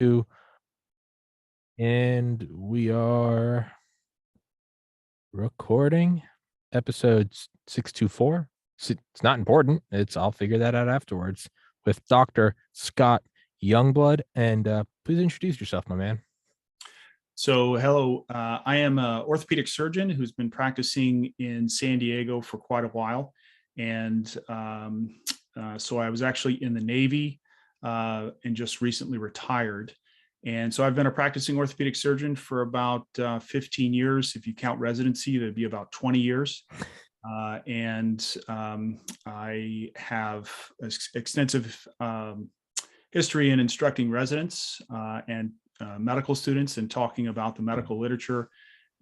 Two, and we are recording episodes 624. It's not important. I'll figure that out afterwards with Dr. Scot Youngblood. And please introduce yourself, my man. So, hello, I am an orthopedic surgeon who's been practicing in San Diego for quite a while. And so I was actually in the Navy and just recently retired. And so I've been a practicing orthopedic surgeon for about 15 years. If you count residency, that'd be about 20 years. And I have extensive history in instructing residents and medical students and talking about the medical literature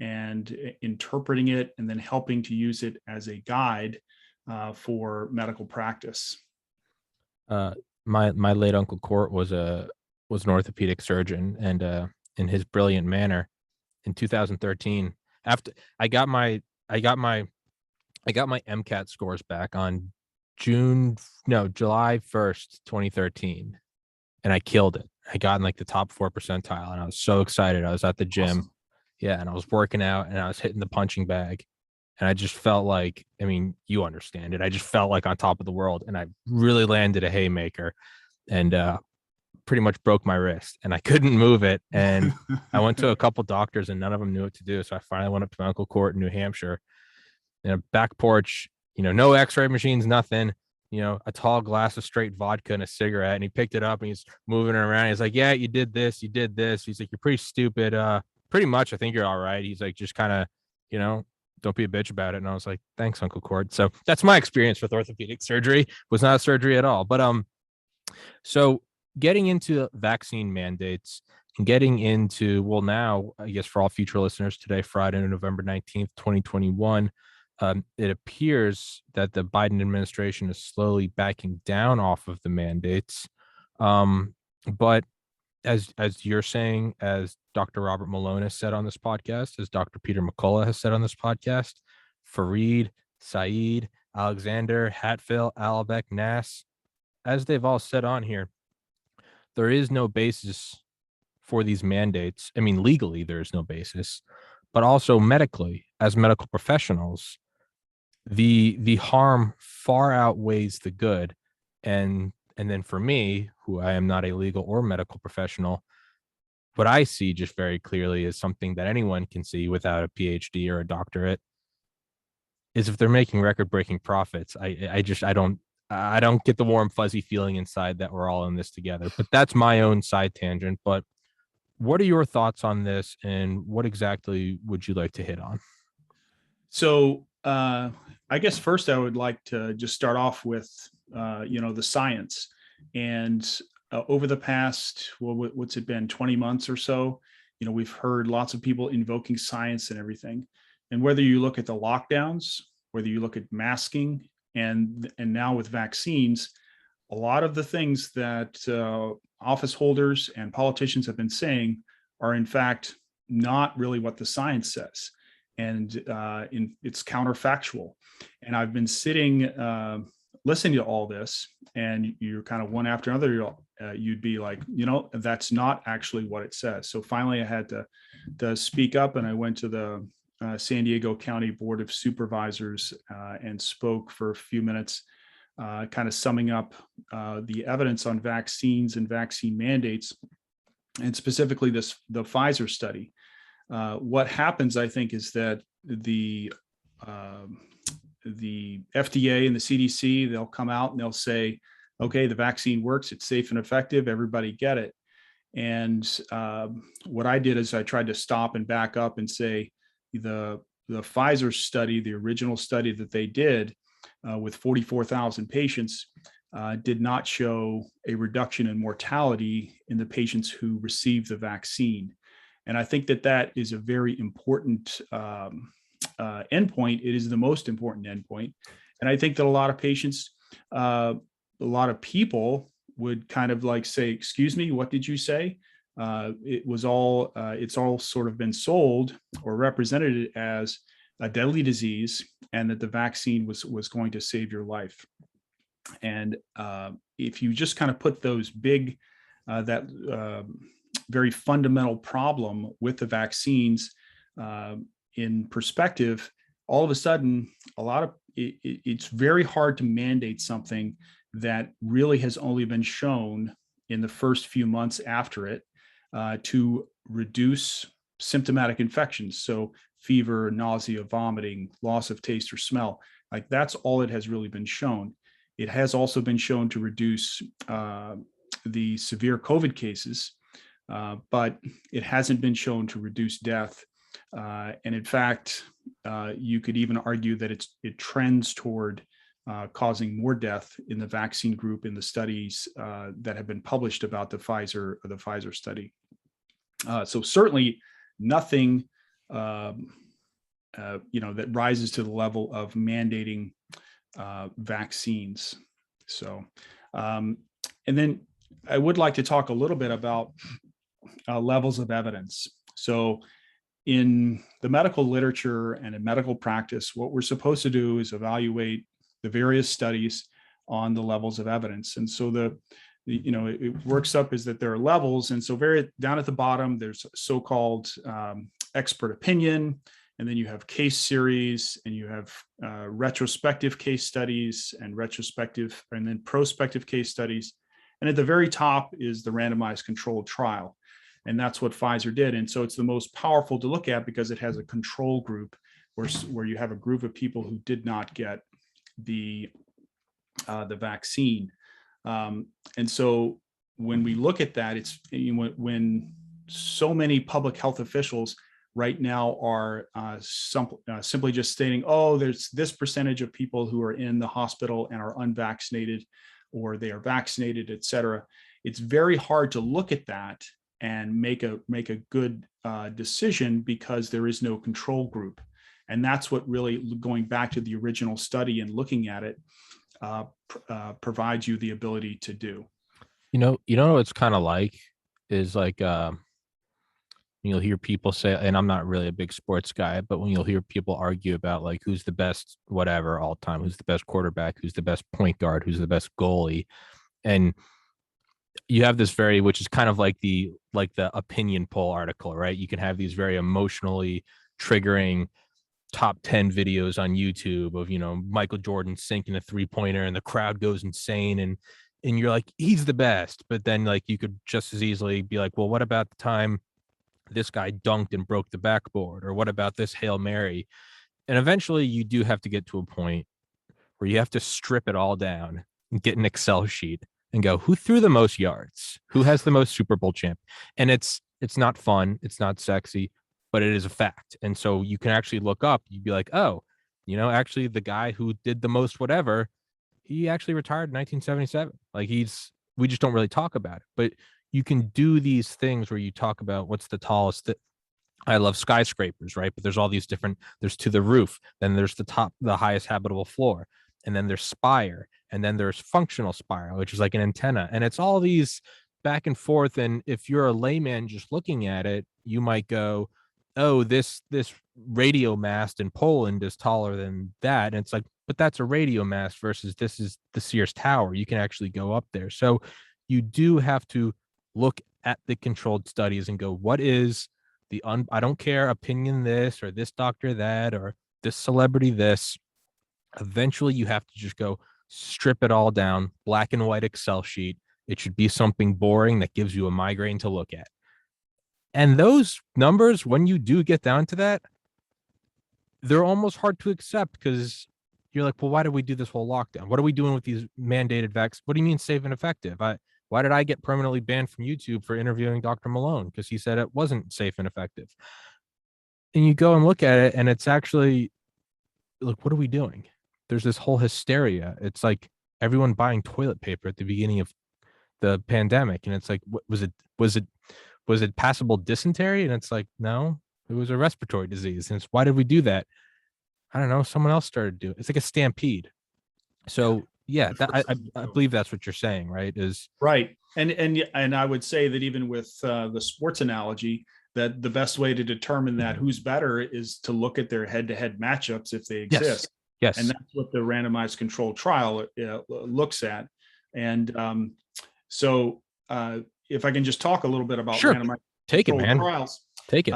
and interpreting it and then helping to use it as a guide for medical practice. Uh, my late Uncle Court was an orthopedic surgeon, and in his brilliant manner, in 2013, after I got my I got my MCAT scores back on July 1st, 2013, and I killed it. I got in like the top 4 percentile, and I was so excited. I was at the gym, Awesome. yeah, and I was working out, and I was hitting the punching bag, and I just felt like, I mean, you understand it. I just felt like on top of the world, and I really landed a haymaker, and pretty much broke my wrist, and I couldn't move it. And I went to a couple doctors, and none of them knew what to do. So I finally went up to my Uncle Court in New Hampshire, in a back porch, no X-ray machines, nothing, a tall glass of straight vodka and a cigarette. And he picked it up and he's moving it around. He's like, yeah, you did this, you did this. He's like, you're pretty stupid. Pretty much, I think you're all right. He's like, just kind of, don't be a bitch about it. And I was like, thanks, Uncle Cord. So that's my experience with orthopedic surgery. Was not a surgery at all. But so getting into vaccine mandates and getting into, well, now, I guess for all future listeners, today, Friday, November 19th, 2021, it appears that the Biden administration is slowly backing down off of the mandates. But as you're saying, as Dr. Robert Malone has said on this podcast, as Dr. Peter McCullough has said on this podcast, Fareed, Saeed, Alexander, Hatfield, Albeck, Nass, as they've all said on here, there is no basis for these mandates. I mean, legally, there is no basis, but also medically, as medical professionals, the harm far outweighs the good. And then for me, who I am not a legal or medical professional, what I see just very clearly is something that anyone can see without a PhD or a doctorate, is if they're making record-breaking profits, I don't get the warm fuzzy feeling inside that we're all in this together. But that's my own side tangent. But what are your thoughts on this, and what exactly would you like to hit on? So, I guess first I would like to just start off with, the science. And over the past, well, what's it been, 20 months or so, we've heard lots of people invoking science and everything. And whether you look at the lockdowns, whether you look at masking, and now with vaccines, a lot of the things that office holders and politicians have been saying are in fact not really what the science says, and it's counterfactual. And I've been sitting listening to all this, and you're kind of one after another. You'd be like, that's not actually what it says. So finally, I had to speak up, and I went to the San Diego County Board of Supervisors and spoke for a few minutes, kind of summing up the evidence on vaccines and vaccine mandates, and specifically the Pfizer study. What happens, I think, is that the FDA and the CDC, they'll come out and they'll say, okay, the vaccine works, it's safe and effective, everybody get it. And what I did is I tried to stop and back up and say, the Pfizer study, the original study that they did with 44,000 patients, did not show a reduction in mortality in the patients who received the vaccine. And I think that is a very important endpoint. It is the most important endpoint. And I think that a lot of patients, a lot of people would kind of like say, excuse me, what did you say? It's all sort of been sold or represented as a deadly disease, and that the vaccine was going to save your life. And if you just kind of put those big, that very fundamental problem with the vaccines in perspective, all of a sudden, it's very hard to mandate something that really has only been shown in the first few months after it to reduce symptomatic infections. So fever, nausea, vomiting, loss of taste or smell, like that's all it has really been shown. It has also been shown to reduce the severe COVID cases, but it hasn't been shown to reduce death. And in fact, you could even argue that it trends toward causing more death in the vaccine group in the studies that have been published about the Pfizer study. So certainly nothing, that rises to the level of mandating vaccines. So, and then I would like to talk a little bit about levels of evidence. So in the medical literature and in medical practice, what we're supposed to do is evaluate the various studies on the levels of evidence. And so it works up is that there are levels. And so very down at the bottom, there's so-called expert opinion, and then you have case series, and you have retrospective case studies and then prospective case studies. And at the very top is the randomized controlled trial. And that's what Pfizer did. And so it's the most powerful to look at because it has a control group where you have a group of people who did not get the vaccine. And so when we look at that, it's when so many public health officials right now are simply just stating, oh, there's this percentage of people who are in the hospital and are unvaccinated, or they are vaccinated, et cetera. It's very hard to look at that and make a good decision because there is no control group. And that's what really, going back to the original study and looking at it, provides you the ability to do. What it's kind of like is like you'll hear people say, and I'm not really a big sports guy, but when you'll hear people argue about like who's the best whatever all time, who's the best quarterback, who's the best point guard, who's the best goalie, and you have this which is kind of like the opinion poll article, right? You can have these very emotionally triggering top 10 videos on YouTube of, Michael Jordan sinking a 3-pointer and the crowd goes insane. And you're like, he's the best. But then like, you could just as easily be like, well, what about the time this guy dunked and broke the backboard? Or what about this Hail Mary? And eventually you do have to get to a point where you have to strip it all down and get an Excel sheet and go, who threw the most yards? Who has the most Super Bowl champ? And it's not fun. It's not sexy, but it is a fact. And so you can actually look up, you'd be like, oh, actually the guy who did the most whatever, he actually retired in 1977. Like we just don't really talk about it, but you can do these things where you talk about what's the tallest. I love skyscrapers, right? But there's all these different, there's to the roof, then there's the highest habitable floor, and then there's spire, and then there's functional spire, which is like an antenna. And it's all these back and forth. And if you're a layman just looking at it, you might go, oh, this radio mast in Poland is taller than that. And it's like, but that's a radio mast versus this is the Sears Tower. You can actually go up there. So you do have to look at the controlled studies and go, what is I don't care, opinion this or this doctor that or this celebrity this. Eventually you have to just go strip it all down, black and white Excel sheet. It should be something boring that gives you a migraine to look at. And those numbers, when you do get down to that, they're almost hard to accept because you're like, well, why did we do this whole lockdown? What are we doing with these mandated vaccines? What do you mean safe and effective? Why did I get permanently banned from YouTube for interviewing Dr. Malone? Because he said it wasn't safe and effective. And you go and look at it, and it's actually, look, what are we doing? There's this whole hysteria. It's like everyone buying toilet paper at the beginning of the pandemic. And it's like, was it passable dysentery? And it's like, no, it was a respiratory disease. And it's, why did we do that? I don't know. Someone else started doing it. It's like a stampede. So yeah, I believe that's what you're saying, right? Is right. And I would say that even with the sports analogy, that the best way to determine that who's better is to look at their head-to-head matchups if they exist. Yes. And that's what the randomized controlled trial looks at. And so if I can just talk a little bit about Sure. randomized Take it, controlled man. trials. Take it.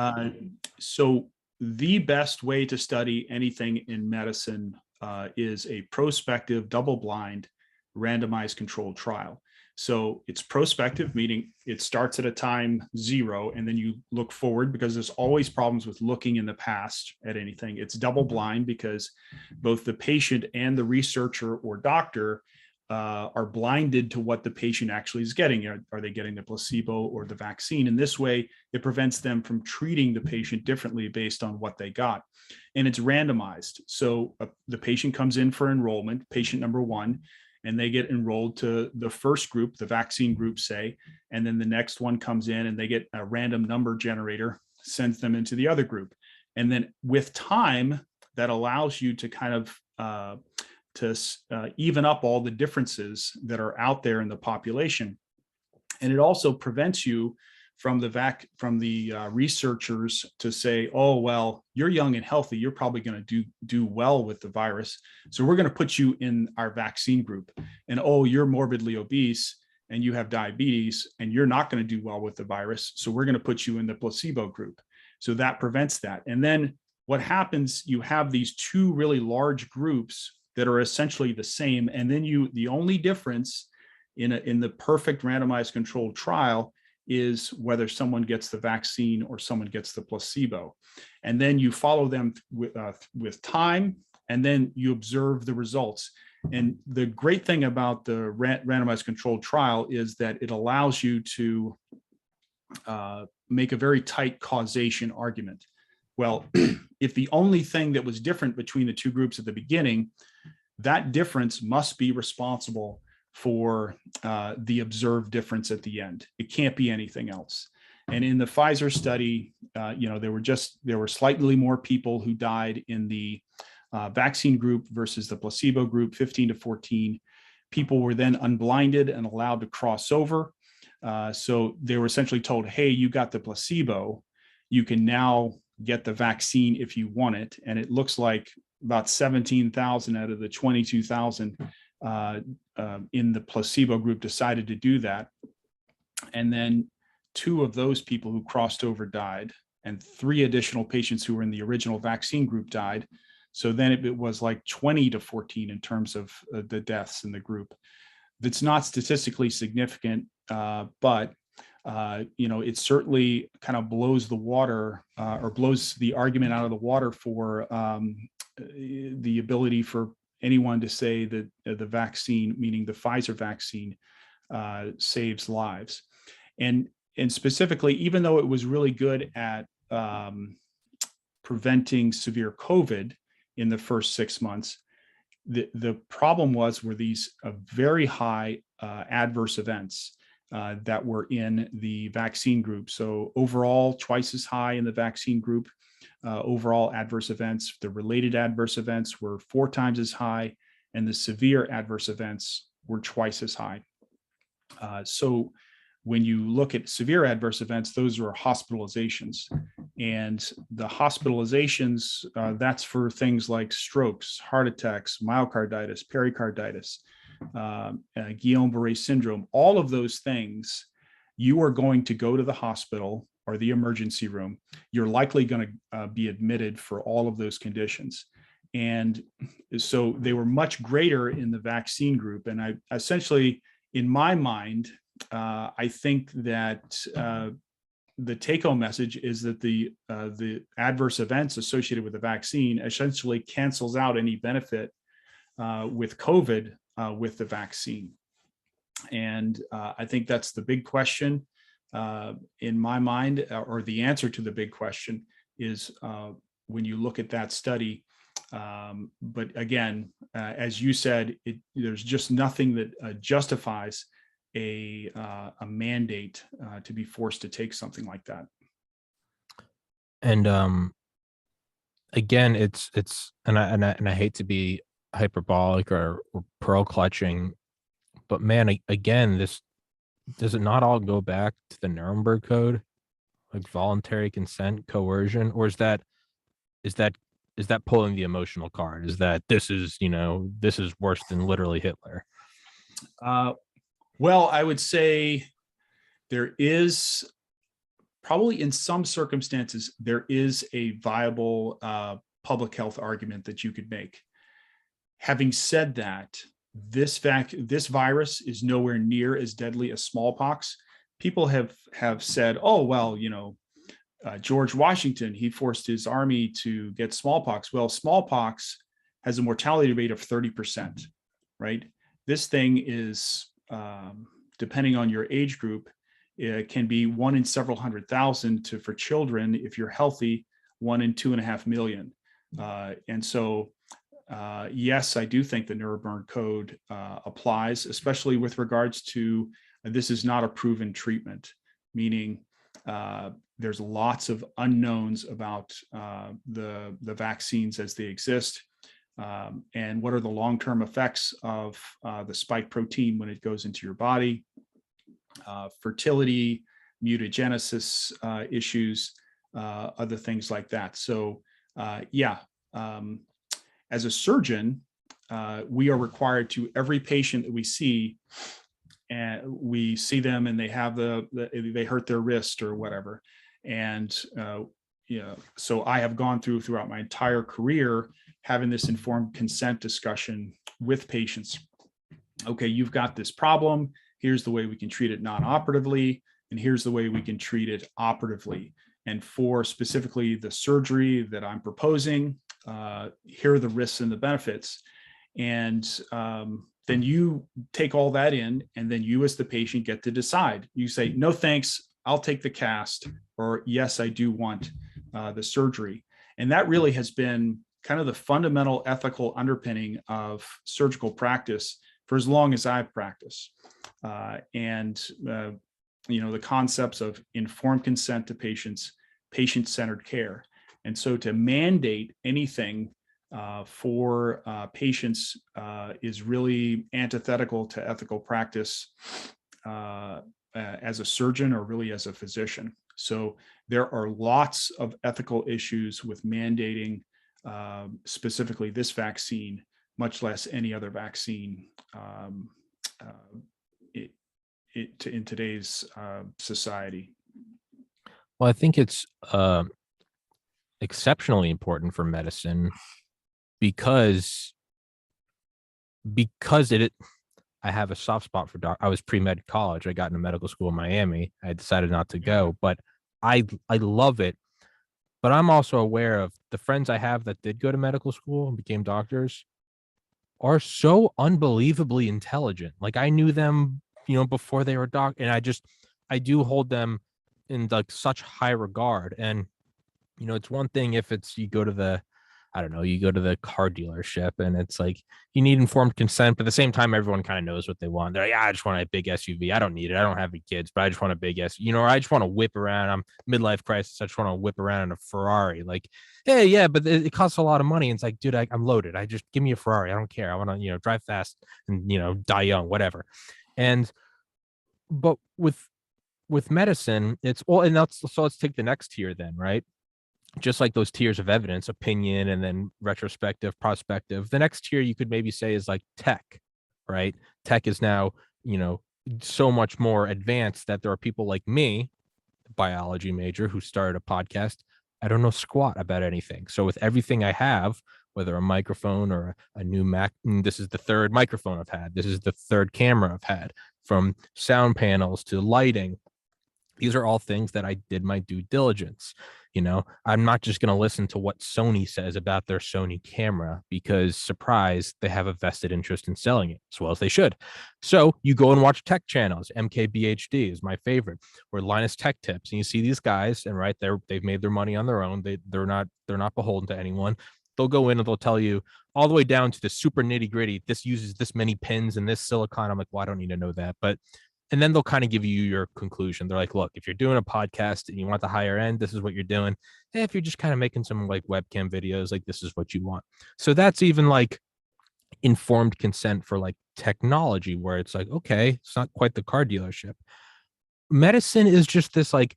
So the best way to study anything in medicine is a prospective, double-blind, randomized controlled trial. So it's prospective, meaning it starts at a time 0, and then you look forward, because there's always problems with looking in the past at anything. It's double blind because both the patient and the researcher or doctor are blinded to what the patient actually is getting. Are they getting the placebo or the vaccine? In this way, it prevents them from treating the patient differently based on what they got. And it's randomized. So the patient comes in for enrollment, patient number 1, and they get enrolled to the first group, the vaccine group, say, and then the next one comes in and they get a random number generator, sends them into the other group. And then with time, that allows you to kind of even up all the differences that are out there in the population. And it also prevents you from the researchers to say, oh, well, you're young and healthy, you're probably going to do well with the virus, so we're going to put you in our vaccine group. And oh, you're morbidly obese and you have diabetes and you're not going to do well with the virus, so we're going to put you in the placebo group. So that prevents that. And then what happens, you have these two really large groups that are essentially the same, and then the only difference in the perfect randomized controlled trial is whether someone gets the vaccine or someone gets the placebo. And then you follow them with time, and then you observe the results. And the great thing about the randomized controlled trial is that it allows you to make a very tight causation argument. Well, if the only thing that was different between the two groups at the beginning, that difference must be responsible for the observed difference at the end. It can't be anything else. And in the Pfizer study, there were slightly more people who died in the vaccine group versus the placebo group, 15 to 14. People were then unblinded and allowed to cross over. So they were essentially told, hey, you got the placebo, you can now get the vaccine if you want it. And it looks like about 17,000 out of the 22,000 in the placebo group decided to do that. And then 2 of those people who crossed over died, and 3 additional patients who were in the original vaccine group died. So then it was like 20 to 14 in terms of the deaths in the group. That's not statistically significant, but it certainly kind of blows the water or blows the argument out of the water for the ability for anyone to say that the vaccine, meaning the Pfizer vaccine, saves lives. And specifically, even though it was really good at preventing severe COVID in the first 6 months, the problem were these very high adverse events that were in the vaccine group. So overall, twice as high in the vaccine group. Overall adverse events, the related adverse events were 4 times as high, and the severe adverse events were twice as high. So when you look at severe adverse events, those are hospitalizations. And the hospitalizations, that's for things like strokes, heart attacks, myocarditis, pericarditis, Guillain-Barré syndrome. All of those things, you are going to go to the hospital or the emergency room. You're likely going to be admitted for all of those conditions. And so they were much greater in the vaccine group. And I essentially, in my mind, I think that the take-home message is that the adverse events associated with the vaccine essentially cancels out any benefit with COVID with the vaccine. And I think that's the big question in my mind, or the answer to the big question is when you look at that study. But again, as you said, there's just nothing that justifies a mandate to be forced to take something like that. And again, it's and I hate to be hyperbolic or pearl clutching, but man, again, this does it not all go back to the Nuremberg Code, like voluntary consent, coercion, or is that pulling the emotional card? Is that this is worse than literally Hitler? Well, I would say there is probably in some circumstances, there is a viable public health argument that you could make. Having said that, this virus is nowhere near as deadly as smallpox. People have said, oh, well, George Washington, he forced his army to get smallpox. Well, smallpox has a mortality rate of 30%, right? This thing is, depending on your age group, it can be 1 in several 100,000 for children. If you're healthy, 1 in 2.5 million. And so, yes, I do think the Nuremberg Code applies, especially with regards to this is not a proven treatment, meaning there's lots of unknowns about the vaccines as they exist, and what are the long-term effects of the spike protein when it goes into your body, fertility, mutagenesis issues, other things like that. So as a surgeon, we are required to, every patient that we see, and we see them and they have they hurt their wrist or whatever. And, so I have gone throughout my entire career, having this informed consent discussion with patients. Okay, you've got this problem. Here's the way we can treat it non-operatively, and here's the way we can treat it operatively. And for specifically the surgery that I'm proposing, here are the risks and the benefits. And then you take all that in, and then you as the patient get to decide. You say, no, thanks, I'll take the cast, or yes, I do want the surgery. And that really has been kind of the fundamental ethical underpinning of surgical practice for as long as I've practiced. The concepts of informed consent to patients, patient-centered care. And so to mandate anything for patients is really antithetical to ethical practice as a surgeon, or really as a physician. So there are lots of ethical issues with mandating specifically this vaccine, much less any other vaccine in today's society. Well, I think it's exceptionally important for medicine because I have a soft spot for I was pre-med college. I got into medical school in Miami. I decided not to go, but I love it. But I'm also aware of the friends I have that did go to medical school and became doctors are so unbelievably intelligent. Like, I knew them, before they were and I do hold them in like such high regard. And it's one thing if you go to the car dealership and it's like you need informed consent, but at the same time, everyone kind of knows what they want. They're like, I just want a big SUV. I don't need it. I don't have any kids, but I just want a big SUV, or I just want to whip around. I'm midlife crisis. I just want to whip around in a Ferrari. Like, hey, yeah, but it costs a lot of money. And it's like, dude, I'm loaded. I just give me a Ferrari. I don't care. I want to, drive fast and, die young, whatever. But with medicine, it's all, and so let's take the next tier then, right? Just like those tiers of evidence, opinion, and then retrospective, prospective. The next tier you could maybe say is like tech, right? Tech is now, so much more advanced that there are people like me, biology major, who started a podcast. I don't know squat about anything. So with everything I have, whether a microphone or a new Mac, this is the third microphone I've had. This is the third camera I've had, from sound panels to lighting. These are all things that I did my due diligence. I'm not just going to listen to what Sony says about their Sony camera because, surprise, they have a vested interest in selling it, as well as they should. So you go and watch tech channels. MKBHD is my favorite, or Linus Tech Tips, and you see these guys, and they've made their money on their own. They're not beholden to anyone. They'll go in and they'll tell you all the way down to the super nitty gritty. This uses this many pins and this silicon. I'm like, well, I don't need to know that, and then they'll kind of give you your conclusion. They're like, look, if you're doing a podcast and you want the higher end, this is what you're doing. And if you're just kind of making some like webcam videos, like, this is what you want. So that's even like informed consent for like technology, where it's like, okay, it's not quite the car dealership. Medicine is just this like,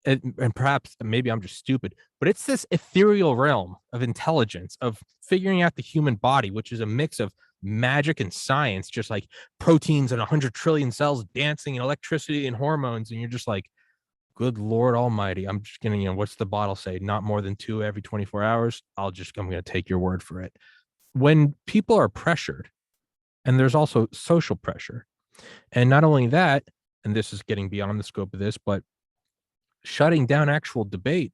and perhaps maybe I'm just stupid, but it's this ethereal realm of intelligence, of figuring out the human body, which is a mix of magic and science, just like proteins and 100 trillion cells dancing and electricity and hormones. And you're just like, good Lord Almighty, I'm just gonna, what's the bottle say? Not more than 2 every 24 hours. I'm gonna take your word for it. When people are pressured, and there's also social pressure, and not only that, and this is getting beyond the scope of this, but shutting down actual debate.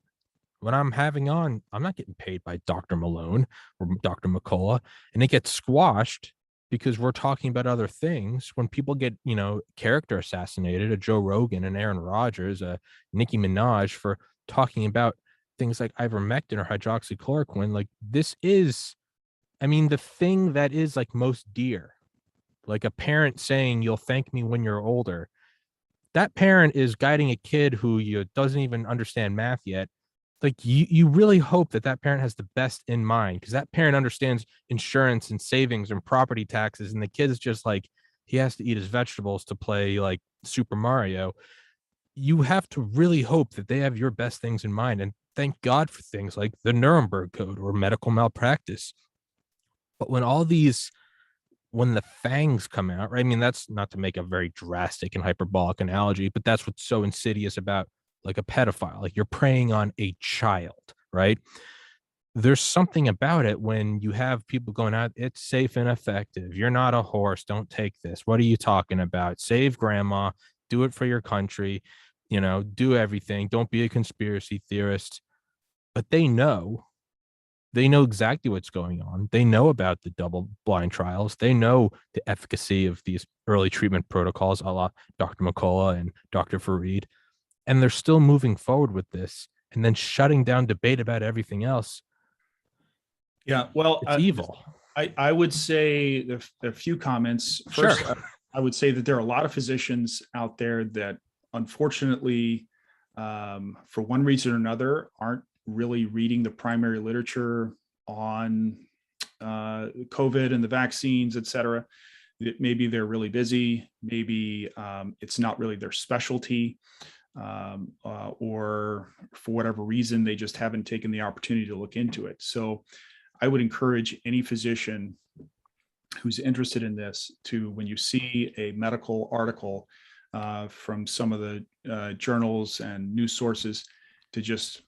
When I'm I'm not getting paid by Dr. Malone or Dr. McCullough, and it gets squashed because we're talking about other things. When people get, character assassinated, a Joe Rogan, and Aaron Rodgers, a Nicki Minaj for talking about things like ivermectin or hydroxychloroquine, like this is, the thing that is like most dear, like a parent saying, you'll thank me when you're older. That parent is guiding a kid who doesn't even understand math yet. Like you really hope that that parent has the best in mind, because that parent understands insurance and savings and property taxes, and the kid is just like, he has to eat his vegetables to play like Super Mario. You have to really hope that they have your best things in mind, and thank God for things like the Nuremberg Code or medical malpractice. But when the fangs come out, right? That's not to make a very drastic and hyperbolic analogy, but that's what's so insidious about like a pedophile. Like, you're preying on a child, right? There's something about it when you have people going out, it's safe and effective. You're not a horse. Don't take this. What are you talking about? Save grandma, do it for your country, do everything. Don't be a conspiracy theorist. But they know exactly what's going on. They know about the double blind trials. They know the efficacy of these early treatment protocols, a la Dr. McCullough and Dr. Fareed. And they're still moving forward with this and then shutting down debate about everything else. Yeah, well, It's evil. I would say there are a few comments. First, Sure. I would say that there are a lot of physicians out there that unfortunately, for one reason or another, aren't really reading the primary literature on COVID and the vaccines, et cetera. Maybe they're really busy. Maybe it's not really their specialty, or for whatever reason, they just haven't taken the opportunity to look into it. So I would encourage any physician who's interested in this to, when you see a medical article from some of the journals and news sources, to just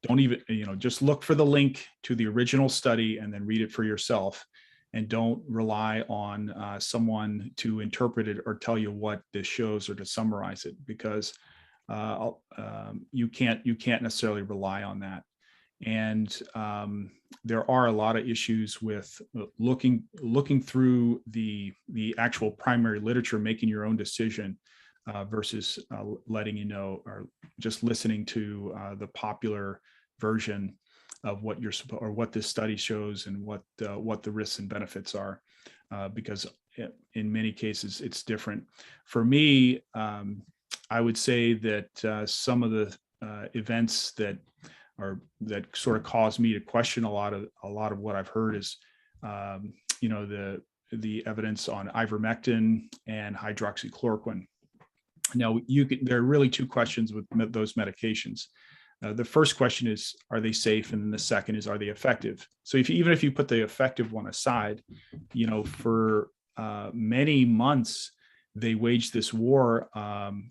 don't even, just look for the link to the original study and then read it for yourself. And don't rely on someone to interpret it or tell you what this shows or to summarize it, because you can't necessarily rely on that. And there are a lot of issues with looking through the actual primary literature, making your own decision versus letting or just listening to the popular version of what what this study shows and what the risks and benefits are, because in many cases it's different. For me, I would say that some of the events that sort of caused me to question a lot of what I've heard is, the evidence on ivermectin and hydroxychloroquine. Now, there are really two questions with those medications. The first question is, are they safe? And then the second is, are they effective? So even if you put the effective one aside, for many months, they waged this war,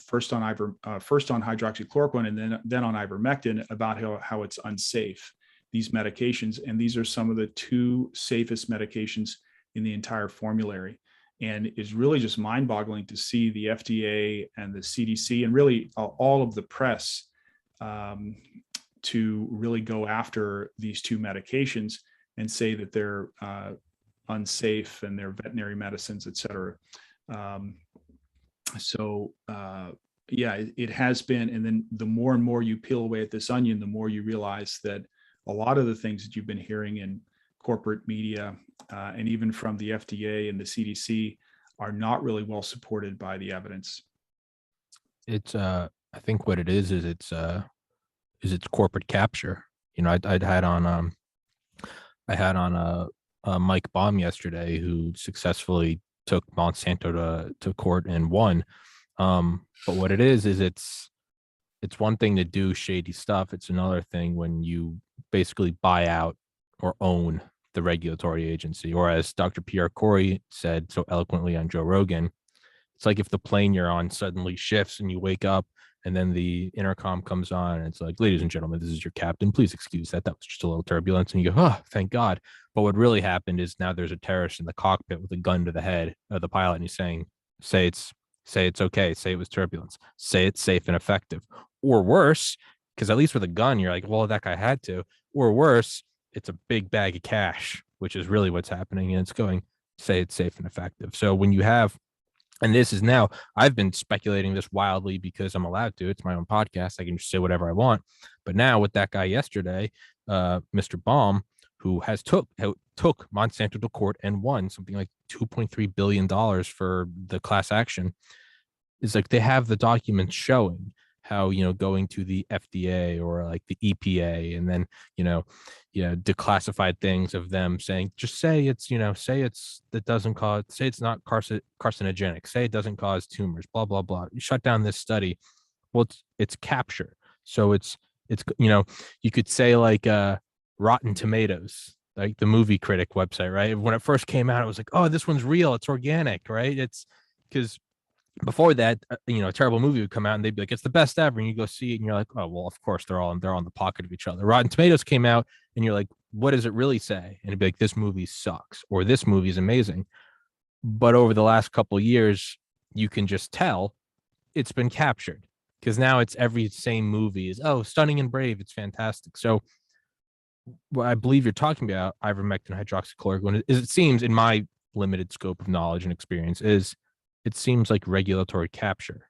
first on hydroxychloroquine and then on ivermectin, about how it's unsafe, these medications. And these are some of the two safest medications in the entire formulary. And it's really just mind-boggling to see the FDA and the CDC and really all of the press to really go after these two medications and say that they're unsafe and they're veterinary medicines, et cetera. It has been. And then the more and more you peel away at this onion, the more you realize that a lot of the things that you've been hearing in corporate media and even from the FDA and the CDC are not really well supported by the evidence. It's I think what it is it's corporate capture. I had on Mike Baum yesterday, who successfully took Monsanto to court and won. But what it is it's one thing to do shady stuff. It's another thing when you basically buy out or own the regulatory agency. Or as Dr. Pierre Corey said so eloquently on Joe Rogan, it's like if the plane you're on suddenly shifts and you wake up and then the intercom comes on and it's like, ladies and gentlemen, this is your captain. Please excuse that. That was just a little turbulence. And you go, oh, thank God. But what really happened is now there's a terrorist in the cockpit with a gun to the head of the pilot. And he's saying, say it's okay. Say it was turbulence. Say it's safe and effective. Or worse, because at least with a gun, you're like, well, that guy had to. Or worse, it's a big bag of cash, which is really what's happening. And it's going, say it's safe and effective. So when you have, and this is now, I've been speculating this wildly because I'm allowed to. It's my own podcast. I can just say whatever I want. But now with that guy yesterday, Mr. Baum, who has took Monsanto to court and won something like $2.3 billion for the class action, is like they have the documents showing how, going to the FDA or like the EPA and then, declassified things of them saying, just say it's, say it's, that doesn't cause, say it's not carcinogenic, say it doesn't cause tumors, blah, blah, blah. You shut down this study. Well, it's capture. So it's, you could say like Rotten Tomatoes, like the movie critic website, right? When it first came out, it was like, oh, this one's real. It's organic, right? It's because before that, a terrible movie would come out and they'd be like, it's the best ever. And you go see it and you're like, oh, well, of course they're on the pocket of each other. Rotten Tomatoes came out and you're like, what does it really say? And it'd be like, this movie sucks or this movie is amazing. But over the last couple of years, you can just tell it's been captured because now it's every same movie is, oh, Stunning and Brave. It's fantastic. So what I believe you're talking about, ivermectin, hydroxychloroquine, is it seems in my limited scope of knowledge and experience is it seems like regulatory capture.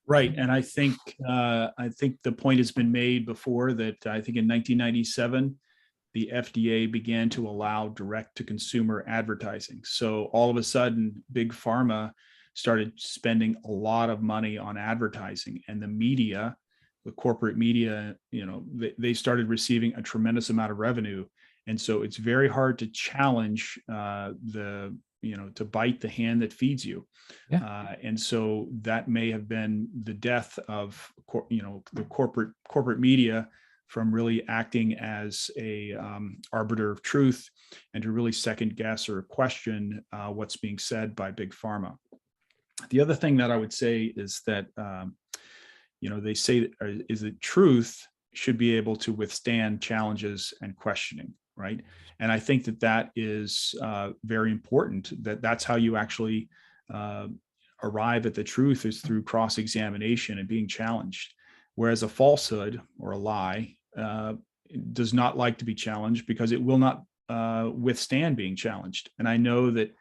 Right. And I think the point has been made before that I think in 1997, the FDA began to allow direct to consumer advertising. So all of a sudden, big pharma started spending a lot of money on advertising, and the media, the corporate media, they started receiving a tremendous amount of revenue. And so it's very hard to challenge to bite the hand that feeds you. Yeah. And so that may have been the death of, the corporate media from really acting as a arbiter of truth and to really second guess or question what's being said by big pharma. The other thing that I would say is that, they say is that truth should be able to withstand challenges and questioning, right? And I think that is very important, that's how you actually arrive at the truth is through cross-examination and being challenged. Whereas a falsehood or a lie does not like to be challenged because it will not withstand being challenged. And I know that,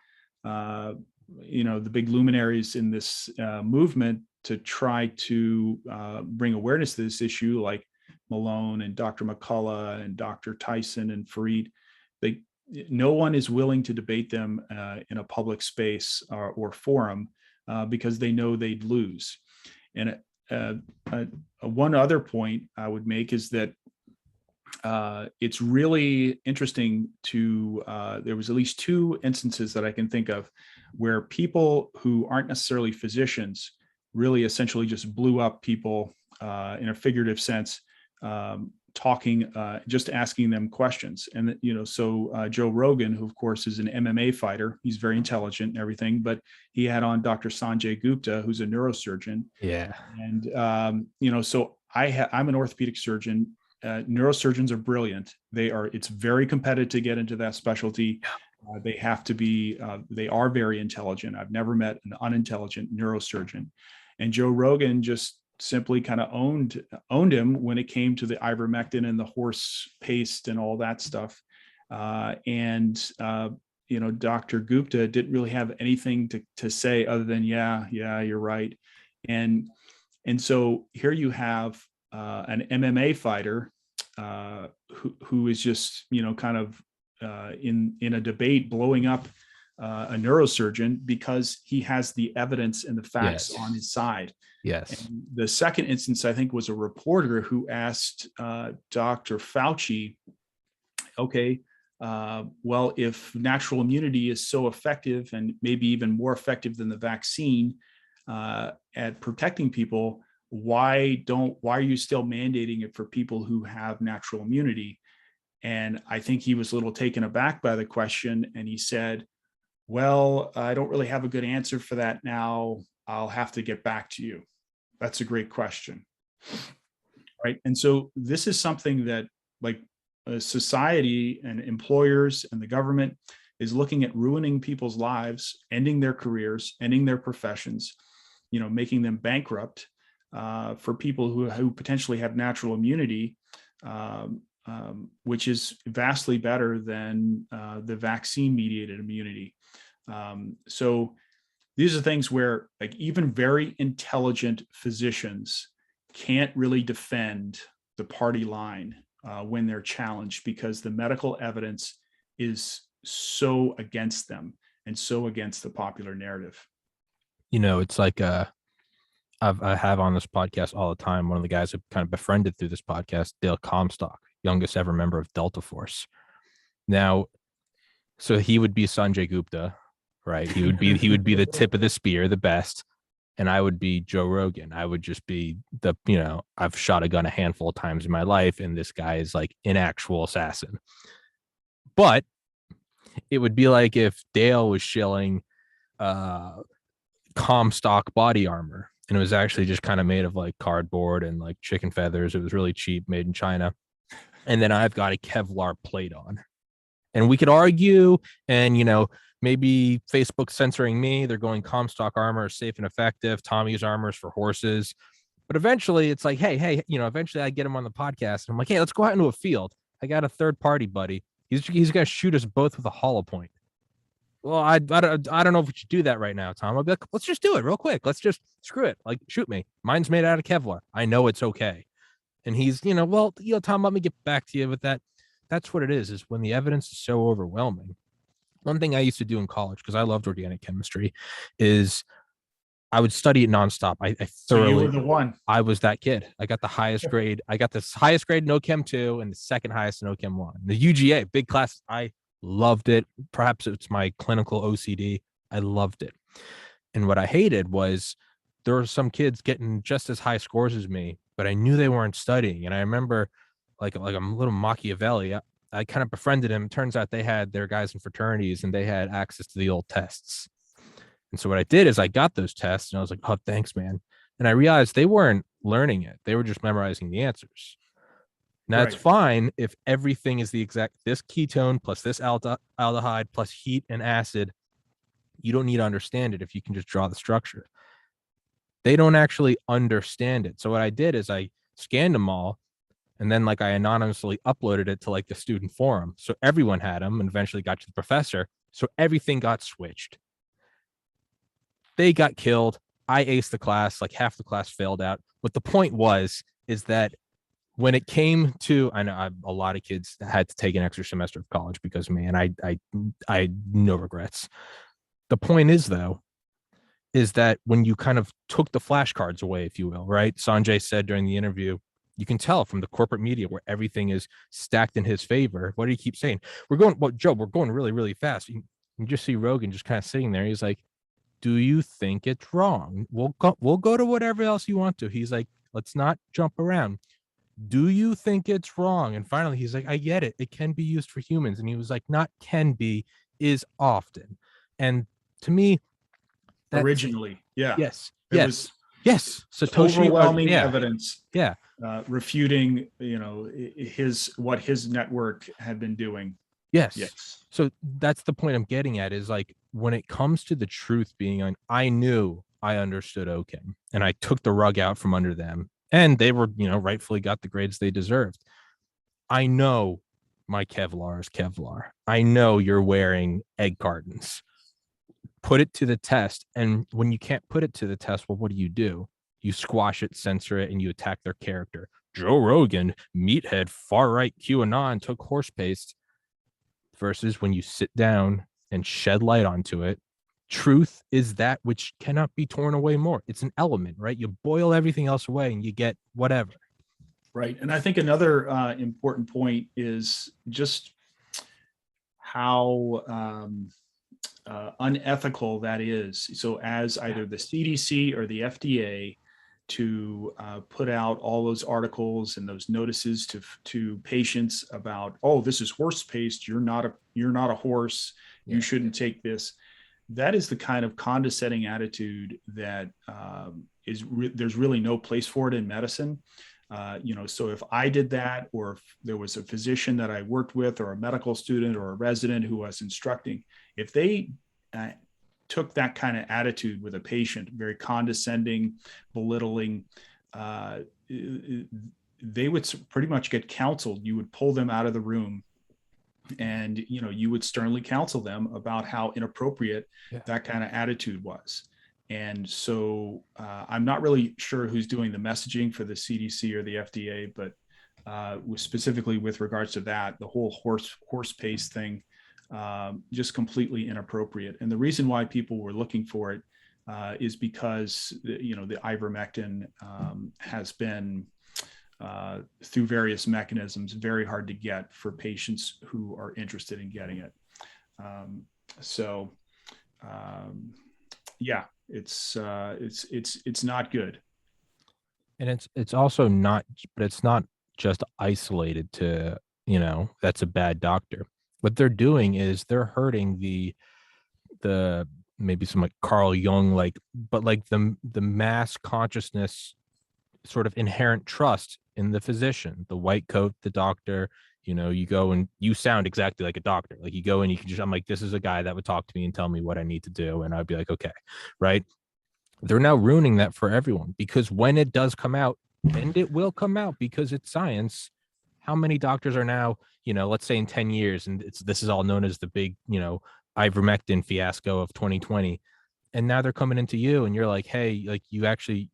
the big luminaries in this movement to try to bring awareness to this issue, like Malone and Dr. McCullough and Dr. Tyson and Fareed, no one is willing to debate them in a public space or forum because they know they'd lose. And one other point I would make is that it's really interesting to, there was at least two instances that I can think of where people who aren't necessarily physicians really essentially just blew up people in a figurative sense, talking, just asking them questions. And, so Joe Rogan, who of course is an MMA fighter, he's very intelligent and everything, but he had on Dr. Sanjay Gupta, who's a neurosurgeon. Yeah. And, so I'm an orthopedic surgeon. Neurosurgeons are brilliant. It's very competitive to get into that specialty. They have to be, they are very intelligent. I've never met an unintelligent neurosurgeon. And Joe Rogan just simply kind of owned him when it came to the ivermectin and the horse paste and all that stuff. Dr. Gupta didn't really have anything to say other than, yeah, you're right. And so here you have an MMA fighter who is just, kind of in a debate blowing up a neurosurgeon because he has the evidence and the facts on his side. Yes. And the second instance, I think, was a reporter who asked Dr. Fauci, okay, well, if natural immunity is so effective and maybe even more effective than the vaccine at protecting people, why are you still mandating it for people who have natural immunity? And I think he was a little taken aback by the question. And he said, well, I don't really have a good answer for that now. I'll have to get back to you. That's a great question. Right. And so this is something that, like, society and employers and the government is looking at ruining people's lives, ending their careers, ending their professions, making them bankrupt for people who potentially have natural immunity, which is vastly better than the vaccine mediated immunity. So these are things where, like, even very intelligent physicians can't really defend the party line when they're challenged, because the medical evidence is so against them and so against the popular narrative. It's like I have on this podcast all the time. One of the guys who kind of befriended through this podcast, Dale Comstock, youngest ever member of Delta Force. Now, so he would be Sanjay Gupta, right? He would be the tip of the spear, the best. And I would be Joe Rogan. I would just be I've shot a gun a handful of times in my life, and this guy is like an actual assassin. But it would be like if Dale was shilling Comstock body armor, and it was actually just kind of made of like cardboard and like chicken feathers. It was really cheap, made in China. And then I've got a Kevlar plate on. And we could argue, and maybe Facebook censoring me. They're going Comstock armor is safe and effective. Tommy's armor is for horses. But eventually it's like, hey, eventually I get him on the podcast. And I'm like, hey, let's go out into a field. I got a third party buddy. He's going to shoot us both with a hollow point. Well, I don't know if we should do that right now, Tom. I'll be like, let's just do it real quick. Let's just screw it. Like, shoot me. Mine's made out of Kevlar. I know it's okay. And he's, Tom, let me get back to you with that. That's what it is when the evidence is so overwhelming. One thing I used to do in college, because I loved organic chemistry, is I would study it nonstop. I thoroughly. So you were the one. I was that kid. I got the highest grade. I got the highest grade in OChem 2 and the second highest in OChem 1. The UGA, big class. I loved it. Perhaps it's my clinical OCD. I loved it. And what I hated was there were some kids getting just as high scores as me, but I knew they weren't studying. And I remember, like I'm a little Machiavelli. I kind of befriended him. Turns out they had their guys in fraternities and they had access to the old tests. And so what I did is I got those tests and I was like, oh, thanks, man. And I realized they weren't learning it. They were just memorizing the answers. Now, it's fine if everything is the exact, this ketone plus this aldehyde plus heat and acid. You don't need to understand it if you can just draw the structure. They don't actually understand it. So what I did is I scanned them all, and then like I anonymously uploaded it to like the student forum. So everyone had them, and eventually got to the professor. So everything got switched. They got killed. I aced the class, like half the class failed out. But the point is that when it came to, I know a lot of kids had to take an extra semester of college because, man, I no regrets. The point is, though, is that when you kind of took the flashcards away, if you will, right? Sanjay said during the interview, you can tell from the corporate media where everything is stacked in his favor. What do you keep saying? Joe, we're going really, really fast. You just see Rogan just kind of sitting there. He's like, do you think it's wrong? We'll go to whatever else you want to. He's like, let's not jump around. Do you think it's wrong? And finally, he's like, I get it. It can be used for humans. And he was like, not can be, is often. And to me, originally, yeah. Yes. Satoshi, overwhelming evidence. Yeah. Refuting, what his network had been doing. Yes. So that's the point I'm getting at, is like when it comes to the truth being on, I knew I understood OChem and I took the rug out from under them, and they were, rightfully got the grades they deserved. I know my Kevlar is Kevlar. I know you're wearing egg cartons. Put it to the test. And when you can't put it to the test, well, what do? You squash it, censor it, and you attack their character. Joe Rogan, meathead, far right QAnon, took horse paste. Versus when you sit down and shed light onto it, truth is that which cannot be torn away more. It's an element, right? You boil everything else away and you get whatever. Right. And I think another important point is just how unethical that is. So as either the CDC or the FDA to put out all those articles and those notices to patients about, oh, this is horse paste. You're not a horse. You shouldn't take this. That is the kind of condescending attitude that there's really no place for it in medicine. So if I did that, or if there was a physician that I worked with, or a medical student or a resident who was instructing, if they took that kind of attitude with a patient, very condescending, belittling, they would pretty much get counseled. You would pull them out of the room, and you would sternly counsel them about how inappropriate that kind of attitude was. And so I'm not really sure who's doing the messaging for the CDC or the FDA, but specifically with regards to that, the whole horse paste thing, just completely inappropriate. And the reason why people were looking for it is because the ivermectin has been through various mechanisms very hard to get for patients who are interested in getting it. It's not good. And it's also not, but it's not just isolated to, that's a bad doctor. What they're doing is they're hurting the maybe some like Carl Jung, but like the mass consciousness, sort of inherent trust in the physician, the white coat, the doctor. You go and you sound exactly like a doctor. Like you go and I'm like, this is a guy that would talk to me and tell me what I need to do. And I'd be like, okay, right. They're now ruining that for everyone, because when it does come out, and it will come out because it's science, how many doctors are now, let's say in 10 years, and this is all known as the big, ivermectin fiasco of 2020. And now they're coming into you and you're like, hey, like you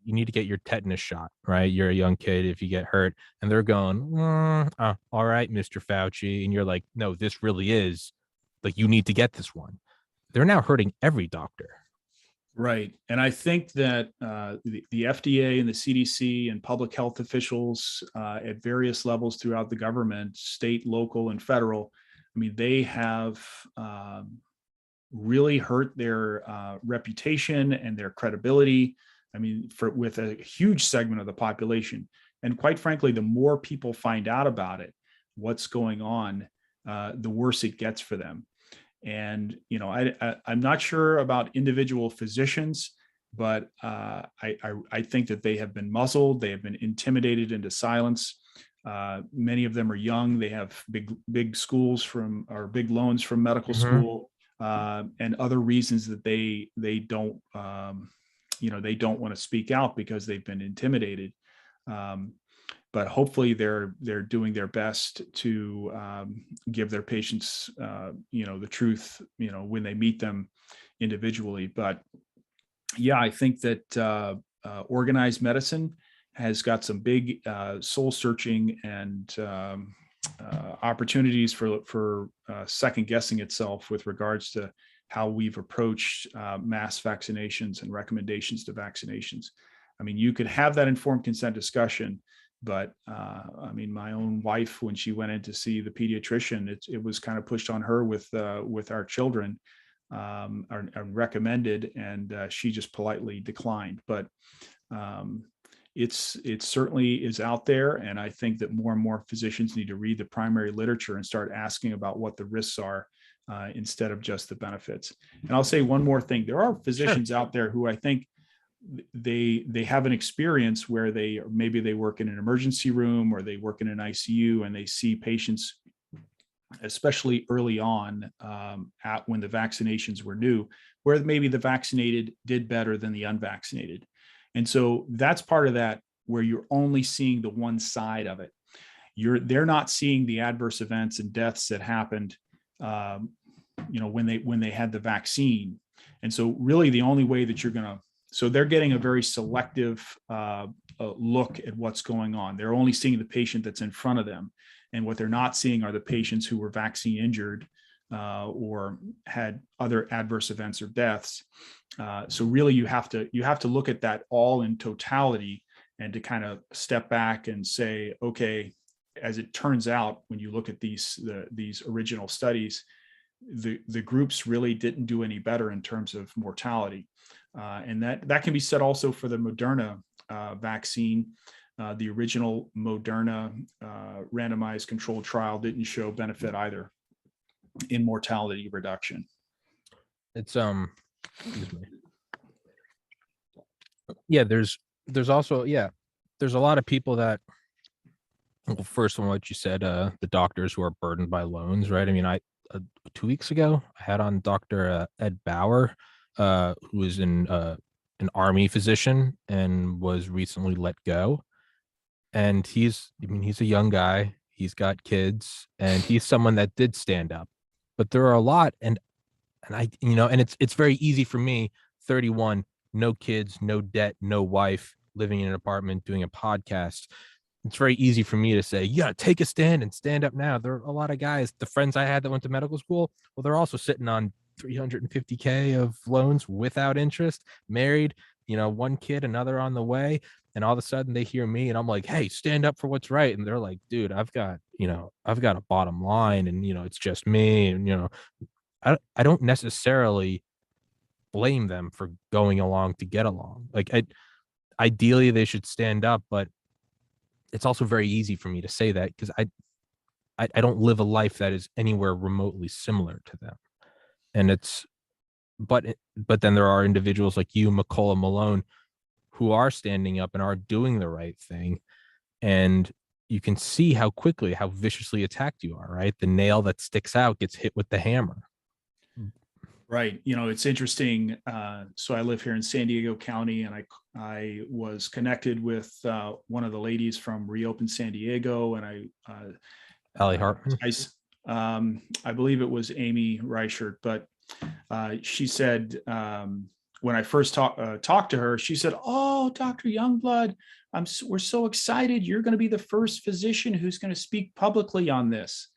need to get your tetanus shot, right? You're a young kid if you get hurt. And they're going, all right, Mr. Fauci. And you're like, no, this really is, like, you need to get this one. They're now hurting every doctor. Right. And I think that the FDA and the CDC and public health officials at various levels throughout the government, state, local, and federal, I mean, they have really hurt their reputation and their credibility. I mean, with a huge segment of the population. And quite frankly, the more people find out about it, what's going on, the worse it gets for them. And I'm not sure about individual physicians, but I think that they have been muzzled. They have been intimidated into silence. Many of them are young. They have big schools or big loans from medical school, and other reasons that they don't they don't want to speak out because they've been intimidated. But hopefully they're doing their best to give their patients the truth when they meet them individually. But yeah, I think that organized medicine has got some big soul searching and opportunities for second guessing itself with regards to how we've approached mass vaccinations and recommendations to vaccinations. I mean, you could have that informed consent discussion, but I mean, my own wife, when she went in to see the pediatrician, it was kind of pushed on her with our children, are recommended, and she just politely declined. But it certainly is out there, and I think that more and more physicians need to read the primary literature and start asking about what the risks are instead of just the benefits. And I'll say one more thing: there are physicians out there who I think they have an experience where maybe they work in an emergency room or they work in an ICU, and they see patients, especially early on when the vaccinations were new, where maybe the vaccinated did better than the unvaccinated. And so that's part of that, where you're only seeing the one side of it. They're not seeing the adverse events and deaths that happened when they had the vaccine. And so really the only way that so they're getting a very selective look at what's going on. They're only seeing the patient that's in front of them. And what they're not seeing are the patients who were vaccine injured or had other adverse events or deaths. So really you have to look at that all in totality, and to kind of step back and say, okay, as it turns out, when you look at these original studies, the groups really didn't do any better in terms of mortality. And that can be said also for the Moderna vaccine. The original Moderna randomized controlled trial didn't show benefit either in mortality reduction. It's excuse me. Yeah, there's also, yeah, there's a lot of people that, well, first on what you said, the doctors who are burdened by loans, right? I mean, 2 weeks ago I had on Dr. Ed Bauer, who is an army physician and was recently let go. And he's a young guy, he's got kids, and he's someone that did stand up. But there are a lot, and and it's very easy for me, 31, no kids, no debt, no wife, living in an apartment, doing a podcast. It's very easy for me to say, yeah, take a stand and stand up now. There are a lot of guys, the friends I had that went to medical school, well, they're also sitting on 350K of loans without interest, married, one kid, another on the way. And all of a sudden they hear me and I'm like, hey, stand up for what's right. And they're like, dude, I've got a bottom line, and, it's just me. And, I don't necessarily blame them for going along to get along. Like, ideally they should stand up, but it's also very easy for me to say that because I don't live a life that is anywhere remotely similar to them. And but then there are individuals like you, McCullough, Malone, who are standing up and are doing the right thing. And you can see how viciously attacked you are, right? The nail that sticks out gets hit with the hammer. Right. It's interesting. So I live here in San Diego County, and I was connected with one of the ladies from Reopen San Diego, and Allie Hartman. I believe it was Amy Reichert, but she said, when I first talked to her, she said, "Oh, Dr. Youngblood, we're so excited. You're going to be the first physician who's going to speak publicly on this."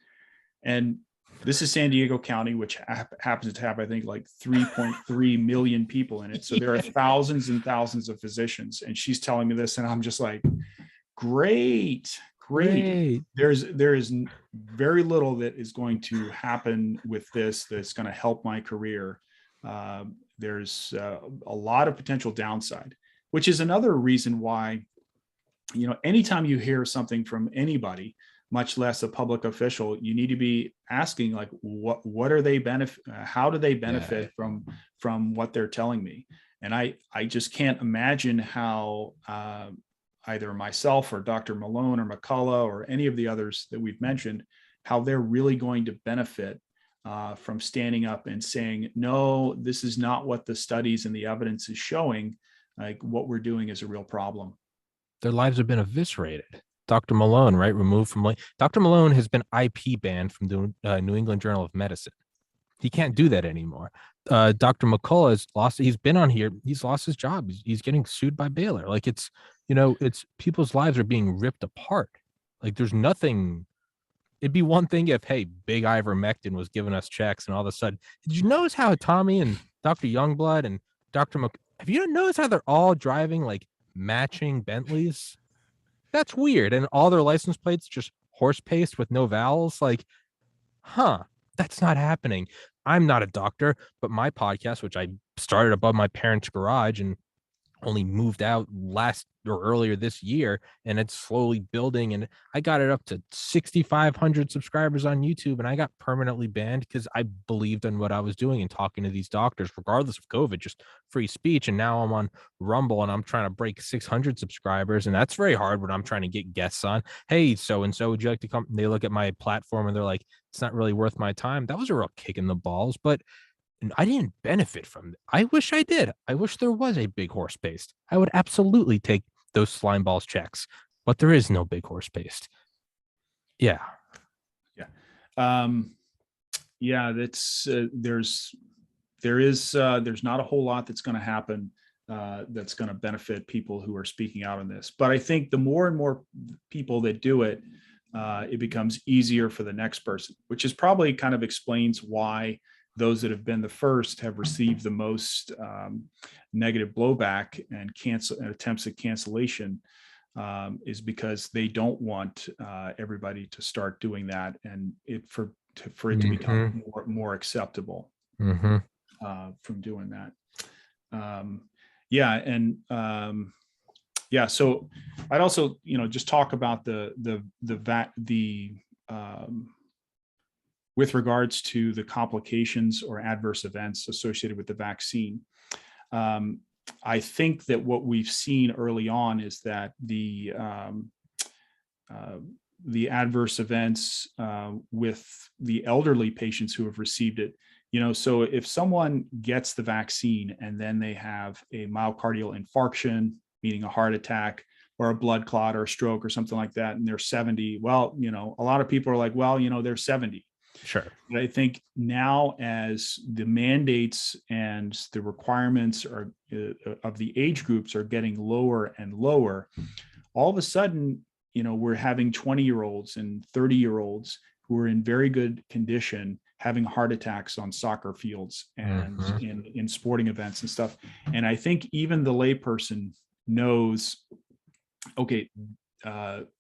And this is San Diego County, which happens to have, I think, like 3.3 million people in it. So there are thousands and thousands of physicians. And she's telling me this, and I'm just like, great. There is very little that is going to happen with this that's going to help my career. There's a lot of potential downside, which is another reason why, anytime you hear something from anybody, much less a public official, you need to be asking, like, what are they how do they benefit from what they're telling me? And I just can't imagine how either myself or Dr. Malone or McCullough or any of the others that we've mentioned, how they're really going to benefit from standing up and saying, no, this is not what the studies and the evidence is showing. Like, what we're doing is a real problem. Their lives have been eviscerated. Dr. Malone, right? Removed from, like, Dr. Malone has been IP banned from the New England Journal of Medicine. He can't do that anymore. Dr. McCullough has lost, he's been on here. He's lost his job. He's getting sued by Baylor. Like, it's people's lives are being ripped apart. Like, there's nothing. It'd be one thing if, hey, big ivermectin was giving us checks and all of a sudden, did you notice how Tommy and Dr. Youngblood and Dr. have you noticed how they're all driving like matching Bentleys? That's weird. And all their license plates just horse paste with no vowels. Like, that's not happening. I'm not a doctor, but my podcast, which I started above my parents' garage and only moved out earlier this year, and it's slowly building, and I got it up to 6,500 subscribers on YouTube, and I got permanently banned because I believed in what I was doing and talking to these doctors regardless of COVID, just free speech. And now I'm on Rumble and I'm trying to break 600 subscribers, and that's very hard when I'm trying to get guests on. Hey, so and so, would you like to come? And they look at my platform and they're like, it's not really worth my time. That was a real kick in the balls, but I didn't benefit from it. I wish I did. I wish there was a big horse paste. I would absolutely take those slime balls checks, but there is no big horse paste. Yeah. That's there's not a whole lot that's going to happen that's going to benefit people who are speaking out on this. But I think the more and more people that do it, it becomes easier for the next person, which is probably kind of explains why those that have been the first have received the most negative blowback and attempts at cancellation, is because they don't want everybody to start doing that, and for it to become more acceptable from doing that. Yeah. So I'd also, just talk about with regards to the complications or adverse events associated with the vaccine. Um, I think that what we've seen early on is that uh, the adverse events with the elderly patients who have received it. So if someone gets the vaccine and then they have a myocardial infarction, meaning a heart attack or a blood clot or a stroke or something like that, and they're 70, well, a lot of people are like, well, they're 70. Sure. But I think now, as the mandates and the requirements of the age groups are getting lower and lower, all of a sudden, we're having 20-year-olds and 30-year-olds who are in very good condition having heart attacks on soccer fields and in sporting events and stuff. And I think even the layperson knows, okay,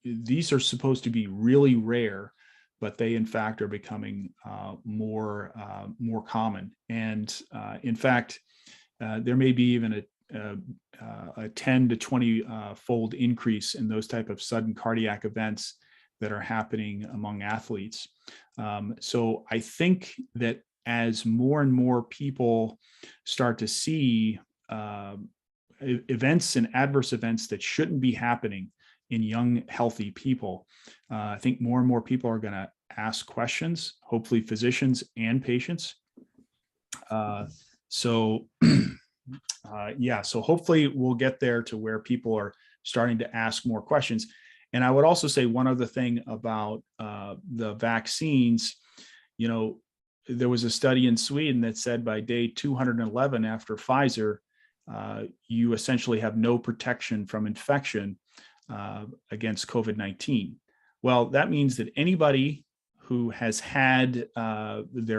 these are supposed to be really rare, but they in fact are becoming more common. And in fact, there may be even a 10 to 20 fold increase in those type of sudden cardiac events that are happening among athletes. So I think that as more and more people start to see events and adverse events that shouldn't be happening in young, healthy people, I think more and more people are going to ask questions, hopefully physicians and patients. So hopefully we'll get there to where people are starting to ask more questions. And I would also say one other thing about the vaccines. There was a study in Sweden that said by day 211 after Pfizer, you essentially have no protection from infection against COVID-19. Well, that means that anybody who has had they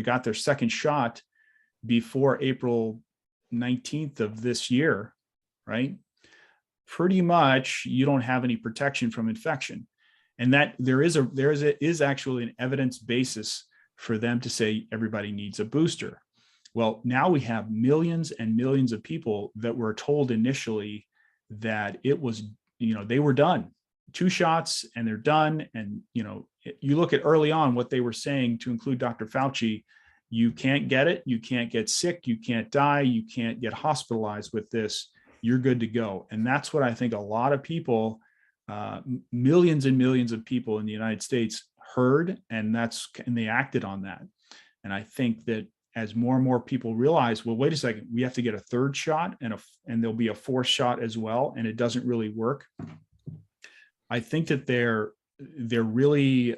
got their second shot before April 19th of this year, right? Pretty much you don't have any protection from infection. And that there is actually an evidence basis for them to say everybody needs a booster. Well, now we have millions and millions of people that were told initially that it was, they were done. 2 shots and they're done. And, you look at early on what they were saying, to include Dr. Fauci, you can't get it, you can't get sick, you can't die, you can't get hospitalized with this, you're good to go. And that's what I think a lot of people, millions and millions of people in the United States heard, and they acted on that. And I think that as more and more people realize, well, wait a second, we have to get a 3rd shot and there'll be a 4th shot as well, and it doesn't really work. I think that they're really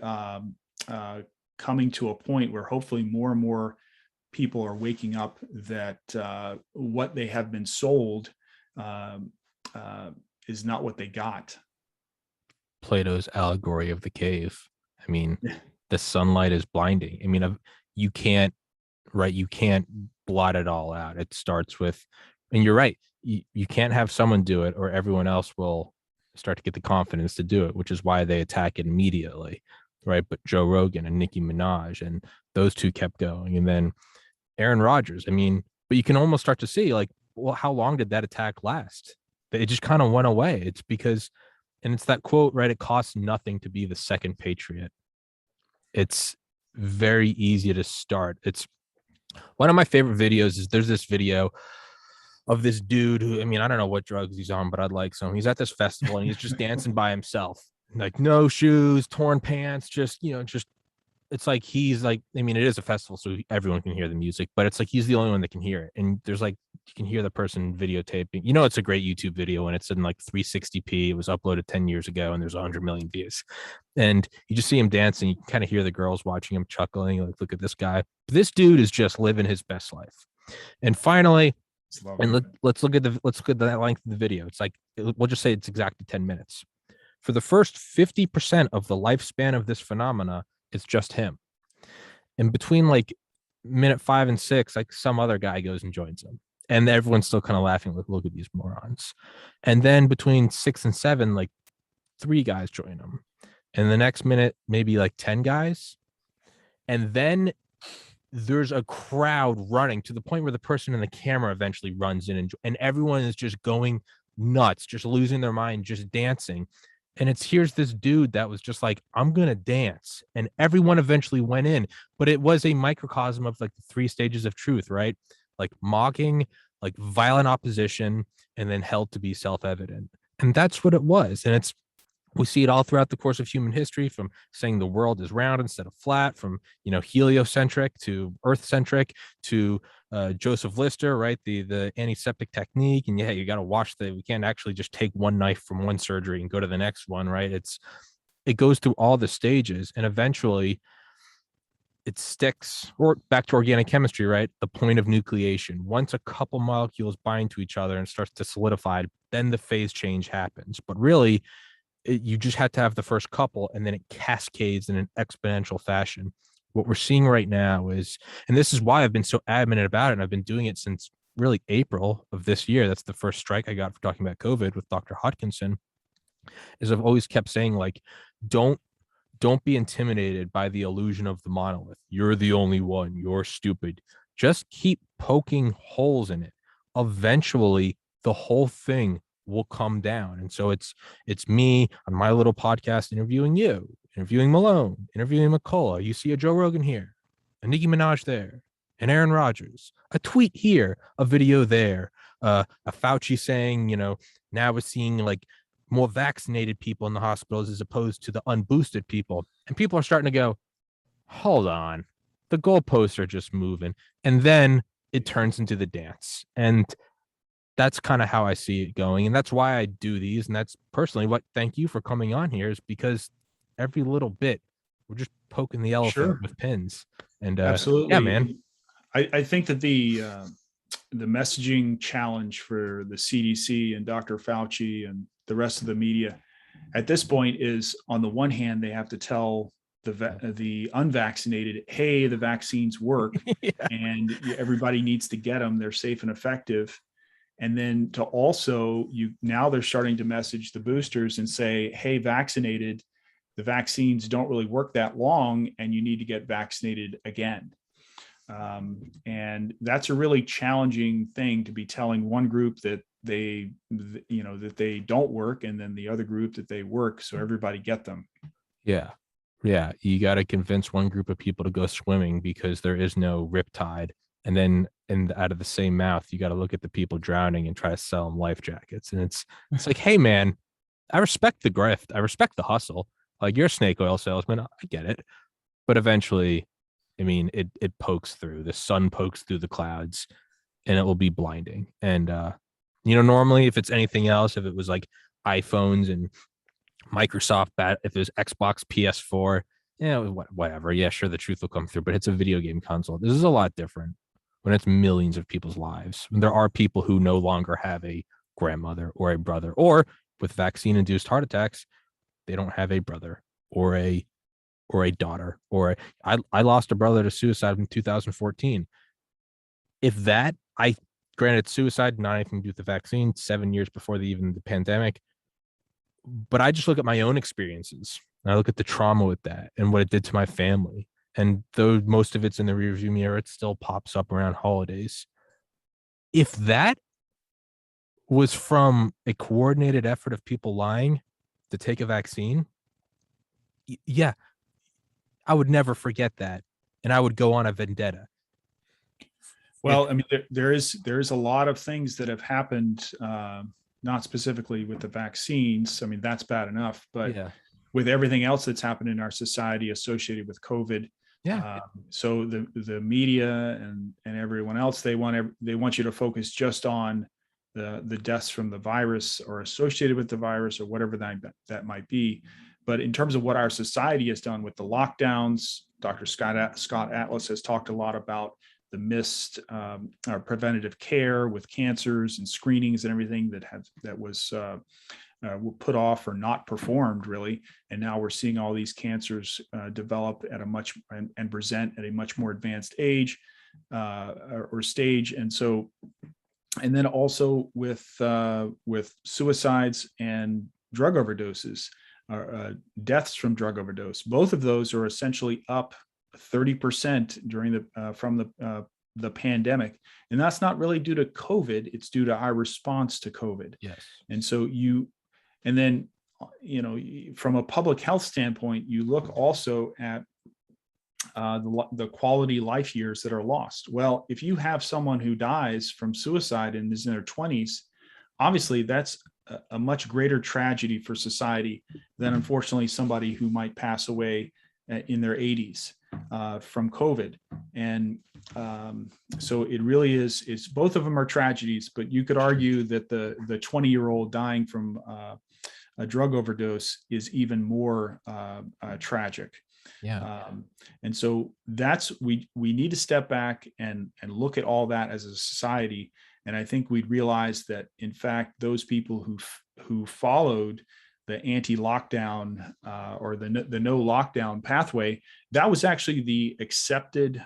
coming to a point where hopefully more and more people are waking up that what they have been sold is not what they got. Plato's allegory of the cave. I mean, the sunlight is blinding. I mean, you can't blot it all out. It starts with, and you're right, you can't have someone do it or everyone else will start to get the confidence to do it, which is why they attack it immediately, right? But Joe Rogan and Nicki Minaj, and those two kept going. And then Aaron Rodgers, I mean, but you can almost start to see, like, well, how long did that attack last? It just kind of went away. It's because, and it's that quote, right? It costs nothing to be the second patriot. It's very easy to start. It's one of my favorite videos. There's this video of this dude who, I mean, I don't know what drugs he's on, but I'd like some. He's at this festival and he's just dancing by himself, like no shoes, torn pants, just it's like he's like, I mean, it is a festival, so everyone can hear the music, but it's like he's the only one that can hear it. And there's like, you can hear the person videotaping. It's a great YouTube video when it's in like 360p. It was uploaded 10 years ago and there's 100 million views. And you just see him dancing. You can kind of hear the girls watching him chuckling, like, look at this guy. This dude is just living his best life. And finally, and let's look at that length of the video. It's like, we'll just say it's exactly 10 minutes. For the first 50% of the lifespan of this phenomena, it's just him. And between like minute 5 and 6, like some other guy goes and joins him. And everyone's still kind of laughing, like, look at these morons. And then between 6 and 7, like 3 guys join him. And the next minute, maybe like 10 guys. And then there's a crowd running to the point where the person in the camera eventually runs in, and everyone is just going nuts, just losing their mind, just dancing. And here's this dude that was just like, I'm gonna dance, and everyone eventually went in. But it was a microcosm of like the three stages of truth, right? Like mocking, like violent opposition, and then held to be self-evident. And that's what it was. And we see it all throughout the course of human history, from saying the world is round instead of flat, from heliocentric to earth-centric, to Joseph Lister, right? The antiseptic technique. And yeah, you got to watch we can't actually just take one knife from one surgery and go to the next one, right? It goes through all the stages, and eventually it sticks. Or back to organic chemistry, right? The point of nucleation. Once a couple molecules bind to each other and starts to solidify, then the phase change happens. But really, you just had to have the first couple, and then it cascades in an exponential fashion. What we're seeing right now is, and this is why I've been so adamant about it, and I've been doing it since really April of this year. That's the first strike I got for talking about COVID with Dr. Hodkinson, is I've always kept saying, like, don't be intimidated by the illusion of the monolith. You're the only one. You're stupid. Just keep poking holes in it. Eventually, the whole thing will come down. And so it's me on my little podcast interviewing you, interviewing Malone, interviewing McCullough. You see a Joe Rogan here, a Nicki Minaj there, and Aaron Rodgers, a tweet here, a video there, a Fauci saying, now we're seeing like more vaccinated people in the hospitals as opposed to the unboosted people. And people are starting to go, hold on, the goalposts are just moving. And then it turns into the dance. And that's kind of how I see it going. And that's why I do these. And that's personally what, thank you for coming on here, is because every little bit, we're just poking the elephant with pins. And absolutely. Yeah, man. I think that the messaging challenge for the CDC and Dr. Fauci and the rest of the media at this point is, on the one hand, they have to tell the unvaccinated, hey, the vaccines work, yeah, and everybody needs to get them. They're safe and effective. And then to also, now they're starting to message the boosters and say, hey, vaccinated, the vaccines don't really work that long, and you need to get vaccinated again. And that's a really challenging thing to be telling one group that they don't work, and then the other group that they work, so everybody get them. Yeah. You got to convince one group of people to go swimming because there is no riptide. And then out of the same mouth, you got to look at the people drowning and try to sell them life jackets. And it's like, hey man, I respect the grift. I respect the hustle. Like, you're a snake oil salesman. I get it. But eventually, I mean, it pokes through. The sun pokes through the clouds, and it will be blinding. And normally, if it's anything else, if it was like iPhones and Microsoft, if it was Xbox, PS4, whatever. Yeah, sure, the truth will come through. But it's a video game console. This is a lot different when it's millions of people's lives. When there are people who no longer have a grandmother or a brother, or with vaccine-induced heart attacks, they don't have a brother or a daughter, I lost a brother to suicide in 2014. If that, granted, suicide, not anything to do with the vaccine, 7 years before even the pandemic, but I just look at my own experiences, and I look at the trauma with that and what it did to my family. And though most of it's in the rearview mirror, it still pops up around holidays. If that was from a coordinated effort of people lying to take a vaccine, yeah, I would never forget that, and I would go on a vendetta. Well, I mean, there is a lot of things that have happened, not specifically with the vaccines. I mean, that's bad enough, but yeah, with everything else that's happened in our society associated with COVID. Yeah. So the media and everyone else, they want you to focus just on the deaths from the virus or associated with the virus or whatever that might be. But in terms of what our society has done with the lockdowns, Dr. Scott Atlas has talked a lot about the missed preventative care with cancers and screenings and everything that was put off or not performed, really. And now we're seeing all these cancers develop at and present at a much more advanced age or stage. And so, and then also with suicides and drug overdoses, deaths from drug overdose, both of those are essentially up 30% during from the the pandemic. And that's not really due to COVID. It's due to our response to COVID. Yes. And so and then, from a public health standpoint, you look also at the quality life years that are lost. Well, if you have someone who dies from suicide and is in their 20s, obviously that's a much greater tragedy for society than, unfortunately, somebody who might pass away in their 80s from COVID. And so it really is both of them are tragedies, but you could argue that the 20-year-old dying from a drug overdose is even more tragic. Yeah. And so we need to step back and look at all that as a society. And I think we'd realize that, in fact, those people who followed the anti-lockdown or the no lockdown pathway, that was actually the accepted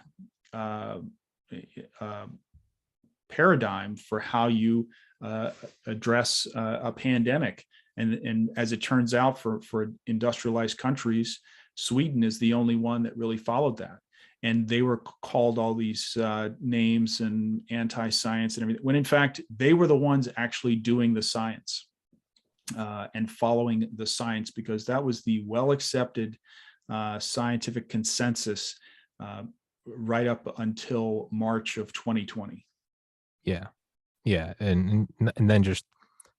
paradigm for how you address a pandemic. And as it turns out, for industrialized countries, Sweden is the only one that really followed that. And they were called all these names and anti-science and everything, when in fact, they were the ones actually doing the science and following the science, because that was the well-accepted scientific consensus right up until March of 2020. Yeah. Yeah. And then just,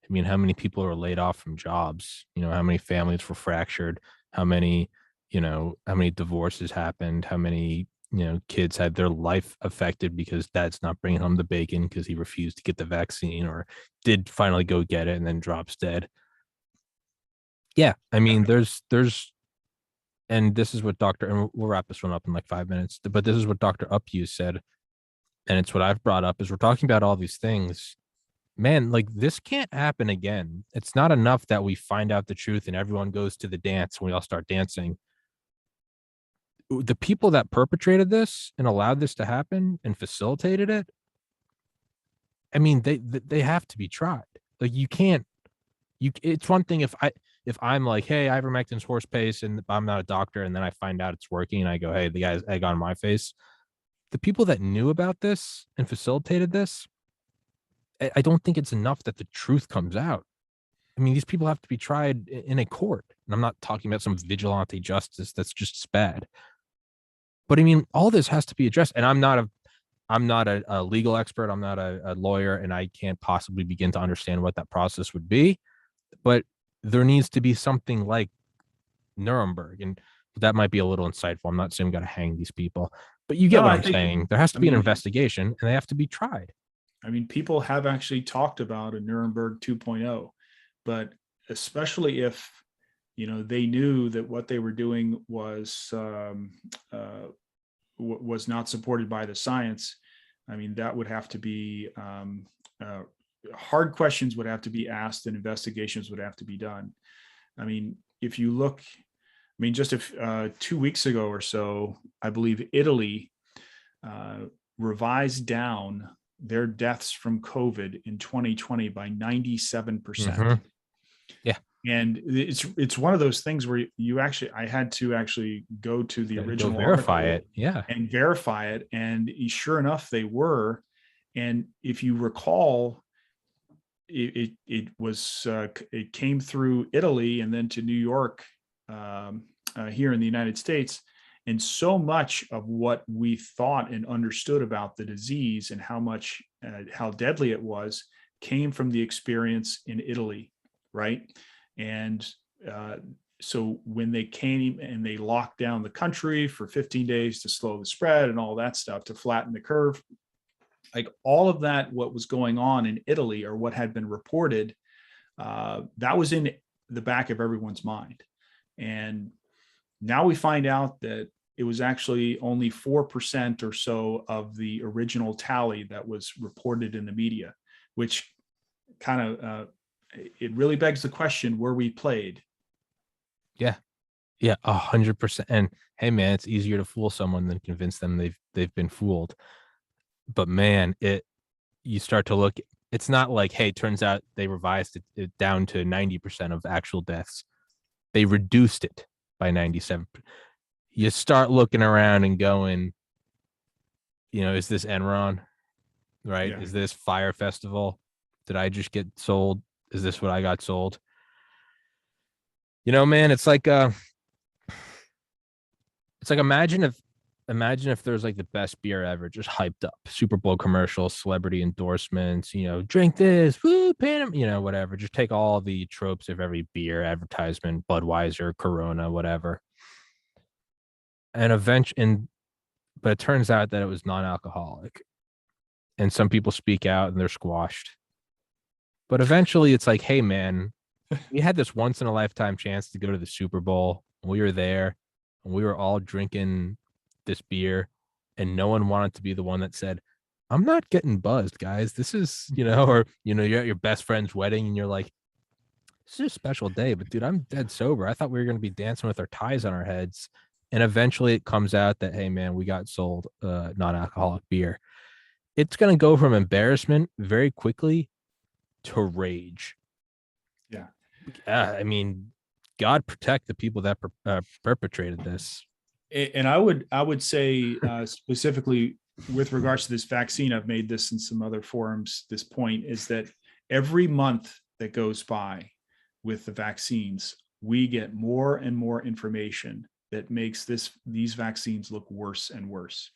I mean, how many people are laid off from jobs? How many families were fractured? How many divorces happened? How many, kids had their life affected because dad's not bringing home the bacon because he refused to get the vaccine, or did finally go get it and then drops dead. Yeah. I mean, there's, and this is what and we'll wrap this one up in like 5 minutes, but this is what Dr. Upuse said. And it's what I've brought up, is we're talking about all these things. Man, like, this can't happen again. It's not enough that we find out the truth and everyone goes to the dance and we all start dancing. The people that perpetrated this and allowed this to happen and facilitated it, I mean, they have to be tried. Like, it's one thing if I'm like, hey, ivermectin's horse pace, and I'm not a doctor, and then I find out it's working and I go, hey, the guy's egg on my face. The people that knew about this and facilitated this, I don't think it's enough that the truth comes out. I mean, these people have to be tried in a court. And I'm not talking about some vigilante justice that's just bad. But I mean, all this has to be addressed. And I'm not a legal expert. I'm not a lawyer, and I can't possibly begin to understand what that process would be. But there needs to be something like Nuremberg. And that might be a little insightful. I'm not saying we got to hang these people, but you get what I'm saying. There has to be an investigation, and they have to be tried. I mean, people have actually talked about a Nuremberg 2.0, but especially if, they knew that what they were doing was not supported by the science. I mean, that would have to be hard questions would have to be asked, and investigations would have to be done. I mean, if you look, just 2 weeks ago or so, I believe Italy revised down their deaths from COVID in 2020 by 97%. Mm-hmm. Yeah. And it's one of those things where I had to actually go to the original verify it. Yeah. And verify it. And sure enough, they were. And if you recall, it came through Italy and then to New York here in the United States. And so much of what we thought and understood about the disease and how deadly it was came from the experience in Italy, right? And so when they came and they locked down the country for 15 days to slow the spread and all that stuff, to flatten the curve, like all of that, what was going on in Italy, or what had been reported, that was in the back of everyone's mind. And now we find out that it was actually only 4% or so of the original tally that was reported in the media, which kind of, it really begs the question, were we played? Yeah. Yeah, 100%. And hey, man, it's easier to fool someone than convince them they've been fooled. But man, you start to look, it's not like, hey, turns out they revised it down to 90% of actual deaths. They reduced it by 97%. You start looking around and going, Is this Enron, right? Yeah. Is this Fire Festival? Did I just get sold? Is this what I got sold? Man, it's like imagine if there's like the best beer ever, just hyped up, Super Bowl commercials, celebrity endorsements, drink this, woo, Pan, whatever. Just take all the tropes of every beer advertisement, Budweiser, Corona, whatever. And but it turns out that it was non-alcoholic. And some people speak out and they're squashed. But eventually it's like, hey man, we had this once in a lifetime chance to go to the Super Bowl. We were there and we were all drinking this beer, and no one wanted to be the one that said, I'm not getting buzzed, guys. This is, or you're at your best friend's wedding and you're like, this is a special day, but dude, I'm dead sober. I thought we were going to be dancing with our ties on our heads. And eventually it comes out that, hey man, we got sold non-alcoholic beer. It's going to go from embarrassment very quickly to rage. Yeah. I mean, God protect the people that perpetrated this. And I would say specifically with regards to this vaccine, I've made this in some other forums. This point is that every month that goes by with the vaccines, we get more and more information that makes these vaccines look worse and worse.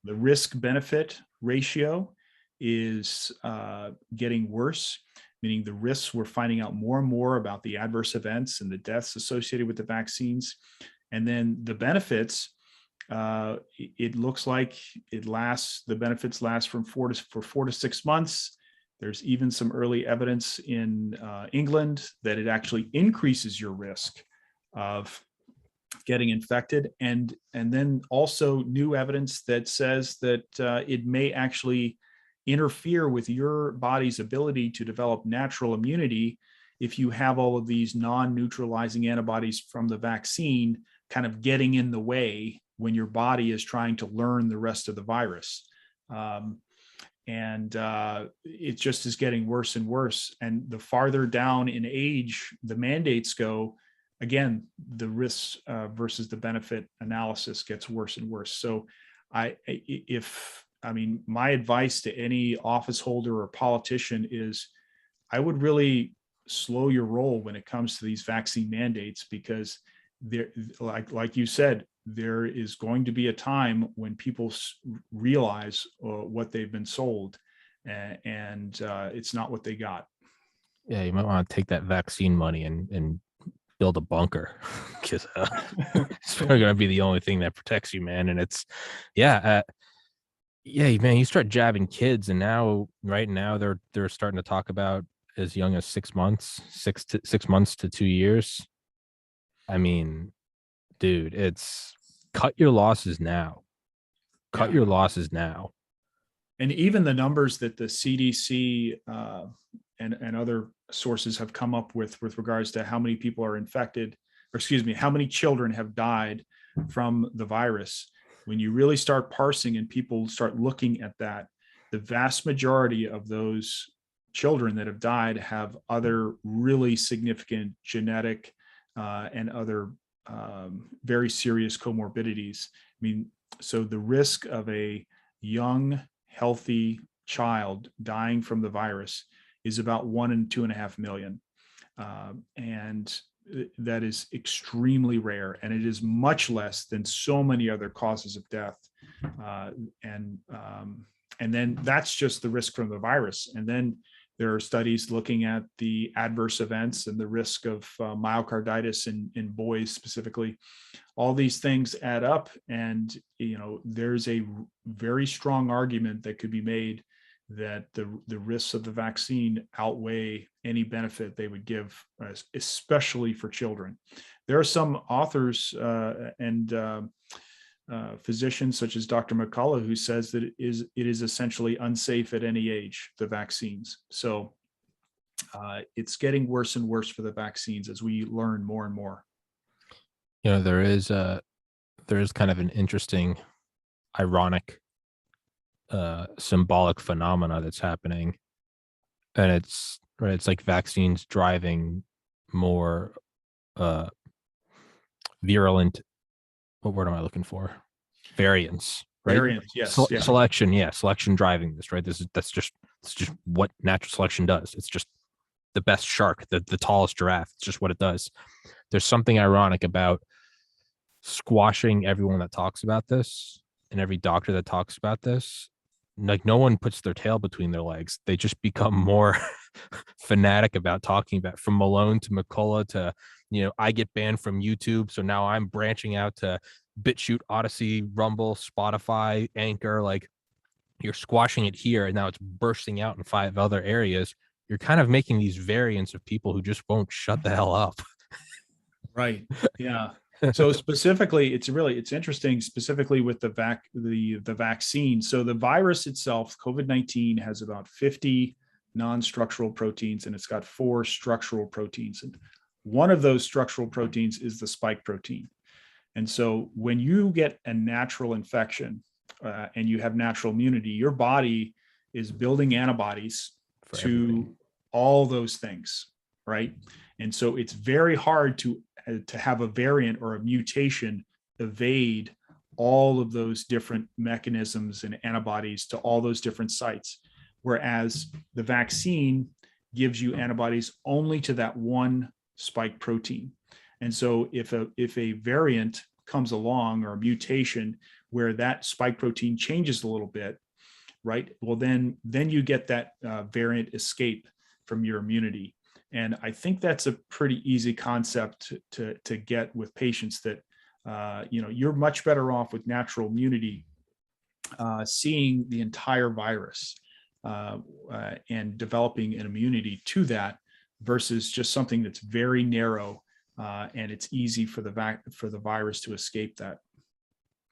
The risk benefit ratio is getting worse, meaning the risks, we're finding out more and more about the adverse events and the deaths associated with the vaccines. And then the benefits, it looks like the benefits last from 4 to 6 months. There's even some early evidence in England that it actually increases your risk of getting infected. And then also new evidence that says that it may actually interfere with your body's ability to develop natural immunity if you have all of these non-neutralizing antibodies from the vaccine kind of getting in the way when your body is trying to learn the rest of the virus. And it just is getting worse and worse. And the farther down in age the mandates go, again, the risks versus the benefit analysis gets worse and worse. So my advice to any office holder or politician is I would really slow your roll when it comes to these vaccine mandates, because there, like you said, there is going to be a time when people realize what they've been sold, and it's not what they got. Yeah, you might want to take that vaccine money and build a bunker, because it's probably going to be the only thing that protects you, man. And it's, yeah, man, you start jabbing kids, and right now, they're starting to talk about as young as 6 months, 6 months to 2 years. I mean, dude, it's cut your losses now. Cut Yeah. your losses now. And even the numbers that the CDC and other sources have come up with regards to how many people are infected, or excuse me, how many children have died from the virus. When you really start parsing and people start looking at that, the vast majority of those children that have died have other really significant genetic and other very serious comorbidities. I mean, so the risk of a young, healthy child dying from the virus is about 1 in 2.5 million. And that is extremely rare. And it is much less than so many other causes of death. And then that's just the risk from the virus. And then there are studies looking at the adverse events and the risk of myocarditis in boys specifically. All these things add up, and there's a very strong argument that could be made that the risks of the vaccine outweigh any benefit they would give, especially for children. There are some authors and physicians such as Dr. McCullough who says that it is essentially unsafe at any age, the vaccines. So it's getting worse and worse for the vaccines as we learn more and more. There is kind of an interesting, ironic, symbolic phenomena that's happening, and it's like vaccines driving more virulent, what word am I looking for? Variants, right? Variants, yes, yeah, Selection, yeah, selection driving this, right? That's just what natural selection does. It's just the best shark, the tallest giraffe. It's just what it does. There's something ironic about squashing everyone that talks about this and every doctor that talks about this. Like no one puts their tail between their legs. They just become more fanatic about talking about, from Malone to McCullough to, I get banned from YouTube. So now I'm branching out to BitChute, Odyssey, Rumble, Spotify, Anchor. Like you're squashing it here and now it's bursting out in 5 other areas. You're kind of making these variants of people who just won't shut the hell up. right, yeah. So specifically, it's interesting specifically with the vaccine. So the virus itself, COVID-19, has about 50 non-structural proteins, and it's got 4 structural proteins. And one of those structural proteins is the spike protein. And so when you get a natural infection and you have natural immunity, your body is building antibodies For to everything. all those things, right? And so it's very hard to have a variant or a mutation evade all of those different mechanisms and antibodies to all those different sites. Whereas the vaccine gives you antibodies only to that one spike protein. And so if a variant comes along, or a mutation where that spike protein changes a little bit, right? Well, then you get that variant escape from your immunity. And I think that's a pretty easy concept to get with patients, that you're much better off with natural immunity, seeing the entire virus and developing an immunity to that, versus just something that's very narrow and it's easy for the virus to escape that.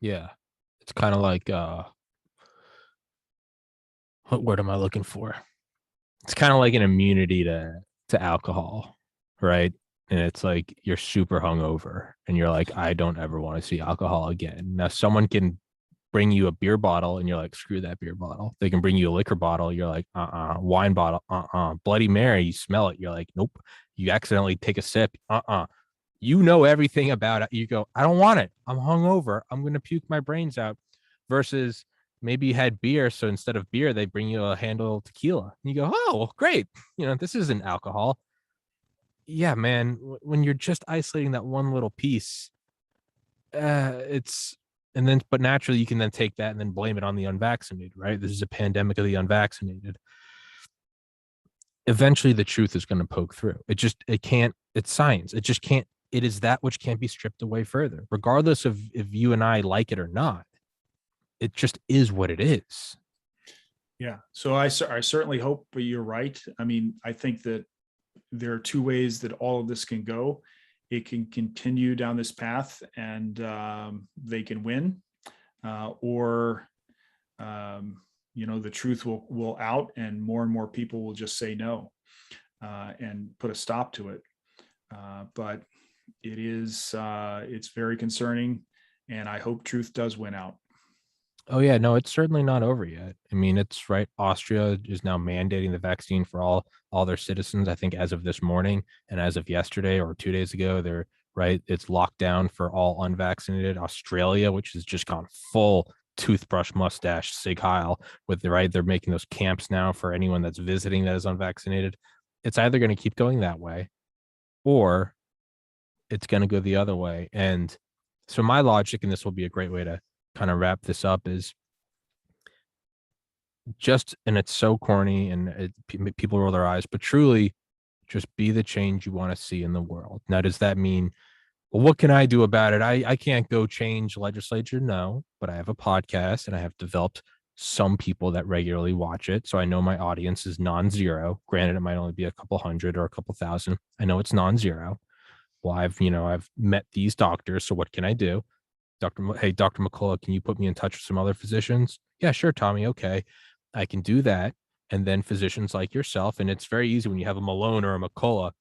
Yeah. It's kind of like what word am I looking for? It's kind of like an immunity to alcohol, right? And it's like you're super hungover and you're like, I don't ever want to see alcohol again. Now someone can bring you a beer bottle and you're like, screw that beer bottle. They can bring you a liquor bottle, you're like, wine bottle, Bloody Mary, you smell it, you're like, nope. You accidentally take a sip, you know everything about it. You go, I don't want it. I'm hungover. I'm going to puke my brains out. Versus maybe you had beer. So instead of beer, they bring you a handle of tequila. And you go, oh, well, great. This isn't alcohol. Yeah, man. When you're just isolating that one little piece, but naturally you can then take that and then blame it on the unvaccinated, right? This is a pandemic of the unvaccinated. Eventually the truth is going to poke through. It can't, it's science. It just can't, it is that which can't be stripped away further, regardless of if you and I like it or not. It just is what it is. Yeah. So I certainly hope you're right. I mean, I think that there are 2 ways that all of this can go. It can continue down this path and they can win, or the truth will out and more people will just say no and put a stop to it. But it's very concerning, and I hope truth does win out. Oh yeah, no, it's certainly not over yet. I mean, it's right. Austria is now mandating the vaccine for all their citizens. I think as of this morning, and as of yesterday or 2 days ago, they're right. It's locked down for all unvaccinated. Australia, which has just gone full toothbrush mustache Sig Heil with they're making those camps now for anyone that's visiting that is unvaccinated. It's either going to keep going that way, or it's going to go the other way. And so my logic, and this will be a great way to kind of wrap this up, is just, and it's so corny and people roll their eyes, but truly just be the change you want to see in the world. Now, does that mean, well, what can I do about it? I can't go change legislature. No, but I have a podcast and I have developed some people that regularly watch it. So I know my audience is non-zero. Granted, it might only be a couple hundred or a couple thousand. I know it's non-zero. Well, I've met these doctors. So what can I do? Dr. McCullough, can you put me in touch with some other physicians? Yeah, sure, Tommy. Okay. I can do that. And then physicians like yourself, and it's very easy when you have a Malone or a McCullough.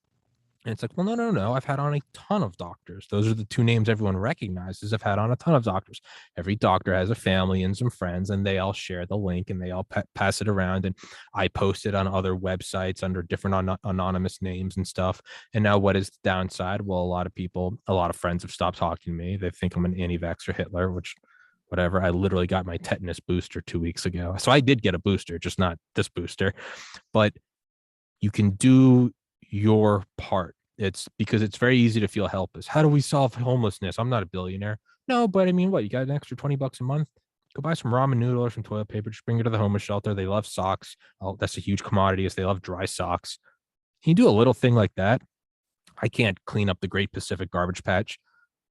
And it's like, well, no. I've had on a ton of doctors. Those are the 2 names everyone recognizes. I've had on a ton of doctors. Every doctor has a family and some friends, and they all share the link and they all pass it around. And I post it on other websites under different anonymous names and stuff. And now what is the downside? Well, a lot of friends have stopped talking to me. They think I'm an anti-vaxxer Hitler, which whatever. I literally got my tetanus booster 2 weeks ago. So I did get a booster, just not this booster, but you can do your part. It's because it's very easy to feel helpless. How do we solve homelessness? I'm not a billionaire. No, but I mean, what? You got an extra $20 a month? Go buy some ramen noodles or some toilet paper. Just bring it to the homeless shelter. They love socks. Oh, that's a huge commodity. Is they love dry socks. Can you do a little thing like that? I can't clean up the Great Pacific Garbage Patch,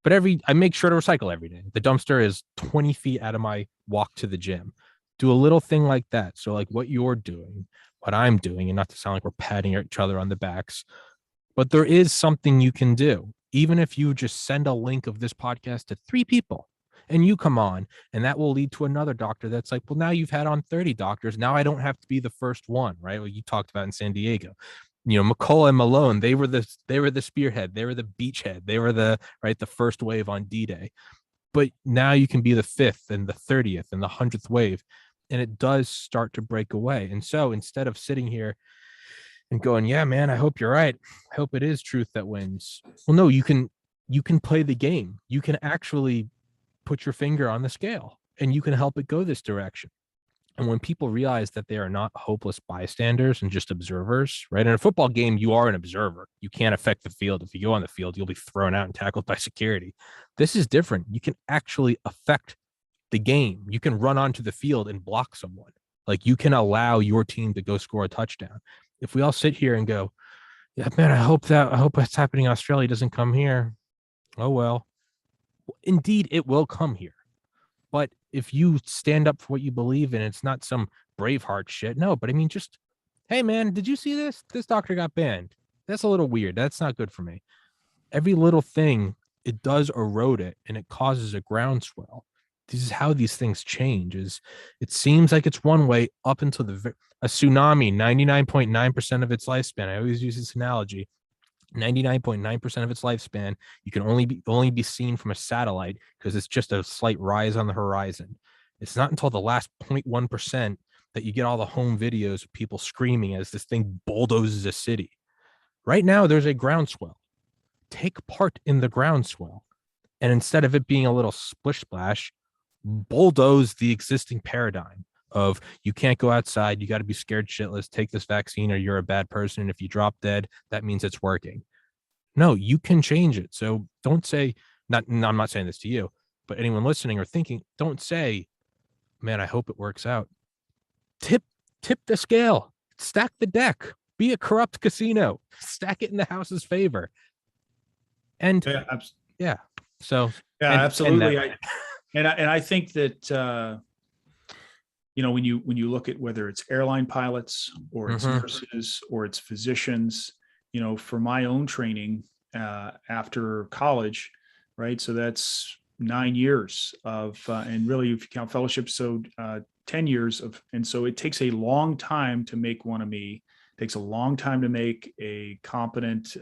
but I make sure to recycle every day. The dumpster is 20 feet out of my walk to the gym. Do a little thing like that. So like what you're doing, what I'm doing, and not to sound like we're patting each other on the backs, but there is something you can do. Even if you just send a link of this podcast to 3 people and you come on, and that will lead to another doctor that's like, well, now you've had on 30 doctors. Now I don't have to be the first one, right? Well, you talked about in San Diego. McCullough and Malone, they were the spearhead, they were the beachhead, they were the first wave on D-Day. But now you can be the 5th and the 30th and the 100th wave, and it does start to break away. And so instead of sitting here and going, yeah, man, I hope you're right, I hope it is truth that wins. Well, no, you can play the game. You can actually put your finger on the scale and you can help it go this direction. And when people realize that they are not hopeless bystanders and just observers, right? In a football game, you are an observer. You can't affect the field. If you go on the field, you'll be thrown out and tackled by security. This is different. You can actually affect the game. You can run onto the field and block someone. Like you can allow your team to go score a touchdown. If we all sit here and go, yeah, man, I hope what's happening in Australia doesn't come here. Oh, well, indeed, it will come here. But if you stand up for what you believe in, it's not some Braveheart shit. No, but I mean, just, hey, man, did you see this? This doctor got banned. That's a little weird. That's not good for me. Every little thing, it does erode it and it causes a groundswell. This is how these things change. Is it seems like it's one way up until a tsunami, 99.9% of its lifespan. I always use this analogy. 99.9% of its lifespan, you can only be seen from a satellite because it's just a slight rise on the horizon. It's not until the last 0.1% that you get all the home videos of people screaming as this thing bulldozes a city. Right now, there's a groundswell. Take part in the groundswell. And instead of it being a little splish splash, bulldoze the existing paradigm of you can't go outside, you got to be scared shitless, take this vaccine or you're a bad person. And if you drop dead, that means it's working. No, you can change it. So don't say, I'm not saying this to you, but anyone listening or thinking, don't say, man, I hope it works out. Tip the scale, stack the deck, be a corrupt casino, stack it in the house's favor. And yeah, so yeah, absolutely. I think that, when you look at whether it's airline pilots or it's nurses or it's physicians, for my own training after college, right? So that's 9 years of, and really if you count fellowship, so 10 years of, and so it takes a long time to make one of me. It takes a long time to make a competent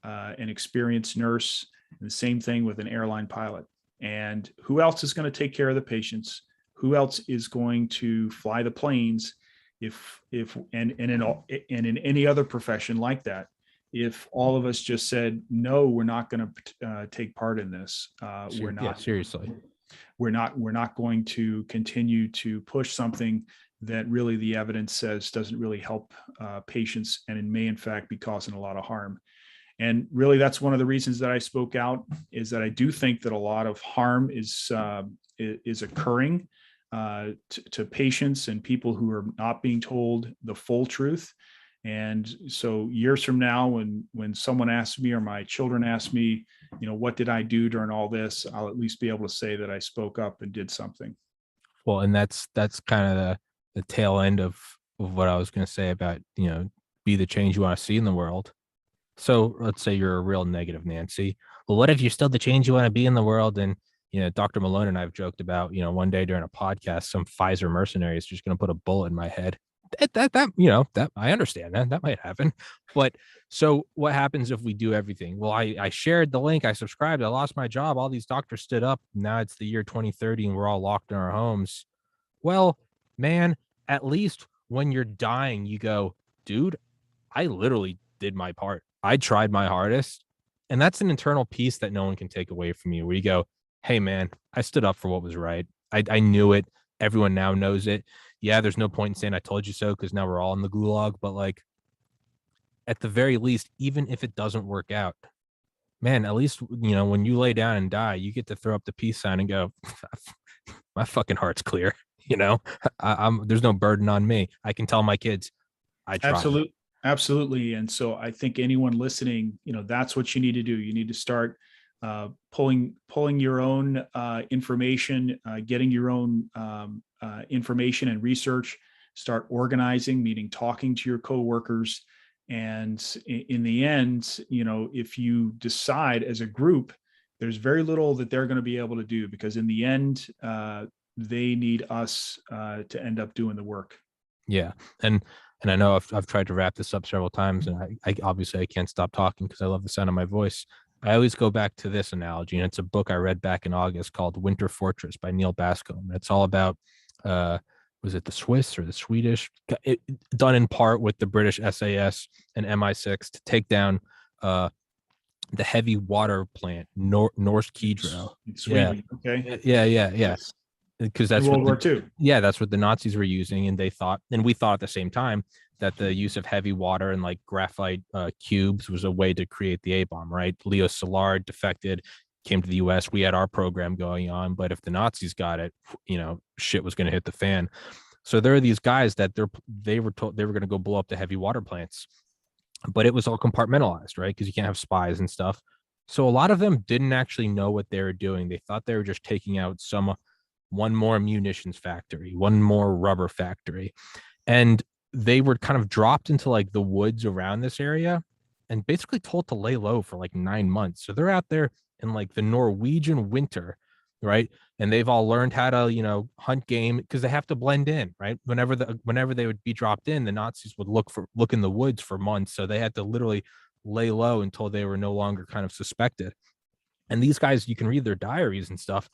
and experienced nurse. And the same thing with an airline pilot. And who else is going to take care of the patients? Who else is going to fly the planes and in any other profession like that, if all of us just said, no, we're not going to take part in this. We're not. Yeah, seriously. We're not going to continue to push something that really the evidence says doesn't really help patients and it may in fact be causing a lot of harm. And really, that's one of the reasons that I spoke out, is that I do think that a lot of harm is occurring to patients and people who are not being told the full truth. And so years from now, when someone asks me or my children ask me, what did I do during all this, I'll at least be able to say that I spoke up and did something. Well, and that's kind of the tail end of what I was going to say about, be the change you want to see in the world. So let's say you're a real negative Nancy. Well, what if you're still the change you want to be in the world? And, Dr. Malone and I have joked about, one day during a podcast, some Pfizer mercenary is just going to put a bullet in my head. That I understand that might happen. But so what happens if we do everything? Well, I shared the link. I subscribed. I lost my job. All these doctors stood up. Now it's the year 2030 and we're all locked in our homes. Well, man, at least when you're dying, you go, dude, I literally did my part. I tried my hardest. And that's an internal piece that no one can take away from you, where you go, hey man, I stood up for what was right. I knew it. Everyone now knows it. Yeah, there's no point in saying I told you so because now we're all in the gulag. But like at the very least, even if it doesn't work out, man, at least when you lay down and die, you get to throw up the peace sign and go, my fucking heart's clear. I'm there's no burden on me. I can tell my kids I tried. Absolutely. Absolutely. And so I think anyone listening, that's what you need to do. You need to start pulling your own information, getting your own information and research, start organizing, meaning talking to your coworkers. And in the end, if you decide as a group, there's very little that they're going to be able to do, because in the end, they need us to end up doing the work. Yeah. And I know I've tried to wrap this up several times, and I obviously I can't stop talking because I love the sound of my voice. I always go back to this analogy, and it's a book I read back in August called Winter Fortress by Neil Bascomb. It's all about was it the Swiss or the Swedish, done in part with the British SAS and MI6 to take down the heavy water plant Norsk Hydro. Sweden. Okay. Yeah. Yes. Because In that's World what War II. yeah, that's what the Nazis were using, and they thought, and we thought at the same time, that the use of heavy water and like graphite cubes was a way to create the A bomb. Right? Leo Szilard defected, came to the U.S. We had our program going on, but if the Nazis got it, shit was going to hit the fan. So there are these guys that they were told they were going to go blow up the heavy water plants, but it was all compartmentalized, right? Because you can't have spies and stuff. So a lot of them didn't actually know what they were doing. They thought they were just taking out one more munitions factory, one more rubber factory. And they were kind of dropped into like the woods around this area and basically told to lay low for like 9 months. So they're out there in like the Norwegian winter, right? And they've all learned how to, hunt game because they have to blend in, right? Whenever they would be dropped in, the Nazis would look in the woods for months. So they had to literally lay low until they were no longer kind of suspected. And these guys, you can read their diaries and stuff.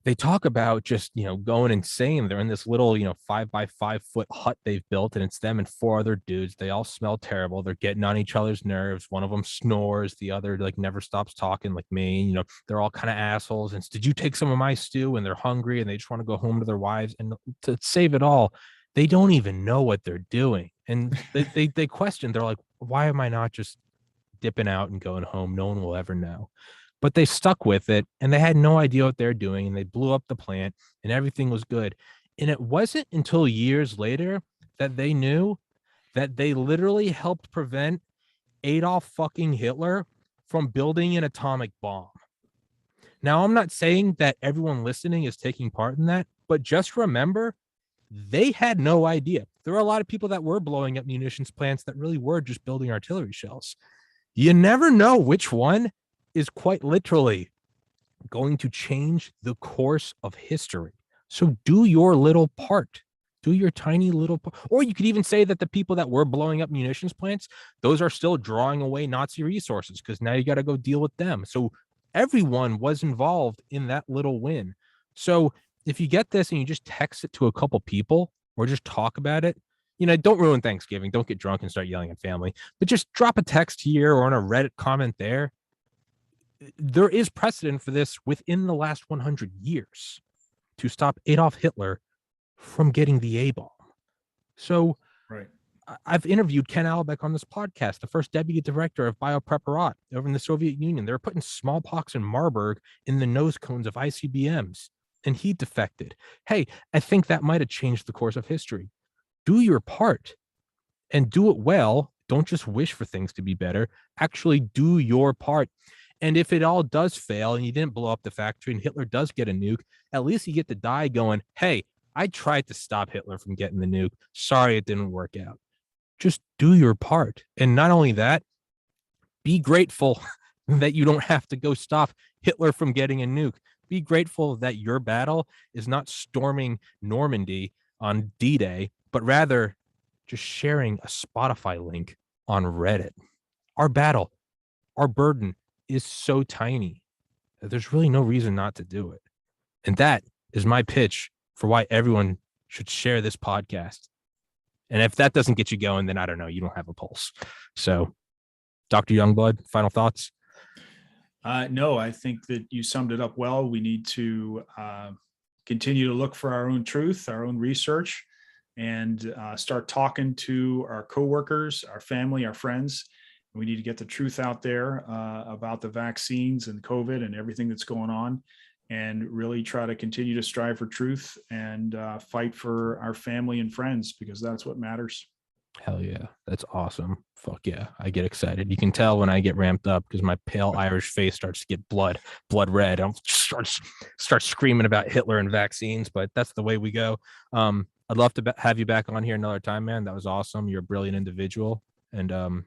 They talk about just going insane. They're in this little 5 by 5 foot hut they've built, and it's them and four other dudes. They all smell terrible. They're getting on each other's nerves. One of them snores, the other like never stops talking like me. They're all kind of assholes. And did you take some of my stew? And they're hungry and they just want to go home to their wives. And to save it all, they don't even know what they're doing. And they question. They're like, why am I not just dipping out and going home? No one will ever know. But they stuck with it, and they had no idea what they're doing, and they blew up the plant, and everything was good. And it wasn't until years later that they knew that they literally helped prevent Adolf fucking Hitler from building an atomic bomb. Now, I'm not saying that everyone listening is taking part in that, but just remember, they had no idea. There are a lot of people that were blowing up munitions plants that really were just building artillery shells. You never know which one is quite literally going to change the course of history. So do your little part. Do your tiny little part. Or you could even say that the people that were blowing up munitions plants, those are still drawing away Nazi resources because now you got to go deal with them. So everyone was involved in that little win. So if you get this and you just text it to a couple people or just talk about it, don't ruin Thanksgiving. Don't get drunk and start yelling at family, but just drop a text here or on a Reddit comment there. There is precedent for this within the last 100 years to stop Adolf Hitler from getting the A-bomb. So right. I've interviewed Ken Albeck on this podcast, the first deputy director of biopreparat over in the Soviet Union. They were putting smallpox and Marburg in the nose cones of ICBMs, and he defected. Hey, I think that might have changed the course of history. Do your part and do it well. Don't just wish for things to be better. Actually do your part. And if it all does fail and you didn't blow up the factory and Hitler does get a nuke, at least you get to die going, hey, I tried to stop Hitler from getting the nuke. Sorry, it didn't work out. Just do your part. And not only that, be grateful that you don't have to go stop Hitler from getting a nuke. Be grateful that your battle is not storming Normandy on D-Day, but rather just sharing a Spotify link on Reddit. Our battle, our burden is so tiny that there's really no reason not to do it. And that is my pitch for why everyone should share this podcast. And if that doesn't get you going, then I don't know, you don't have a pulse. So, Dr. Youngblood, final thoughts? No, I think that you summed it up well. We need to continue to look for our own truth, our own research, and start talking to our coworkers, our family, our friends. We need to get the truth out there about the vaccines and COVID and everything that's going on, and really try to continue to strive for truth and fight for our family and friends, because that's what matters. Hell yeah. That's awesome. Fuck yeah. I get excited. You can tell when I get ramped up because my pale Irish face starts to get blood red. I'll start screaming about Hitler and vaccines, but that's the way we go. I'd love to have you back on here another time, man. That was awesome. You're a brilliant individual. And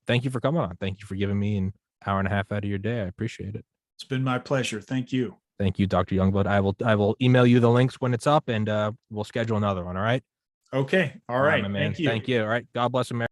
thank you for coming on. Thank you for giving me an hour and a half out of your day. I appreciate it. It's been my pleasure. Thank you. Thank you, Dr. Youngblood. I will email you the links when it's up, and we'll schedule another one. All right. Okay. All All right. my man. Thank you. Thank you. All right. God bless America.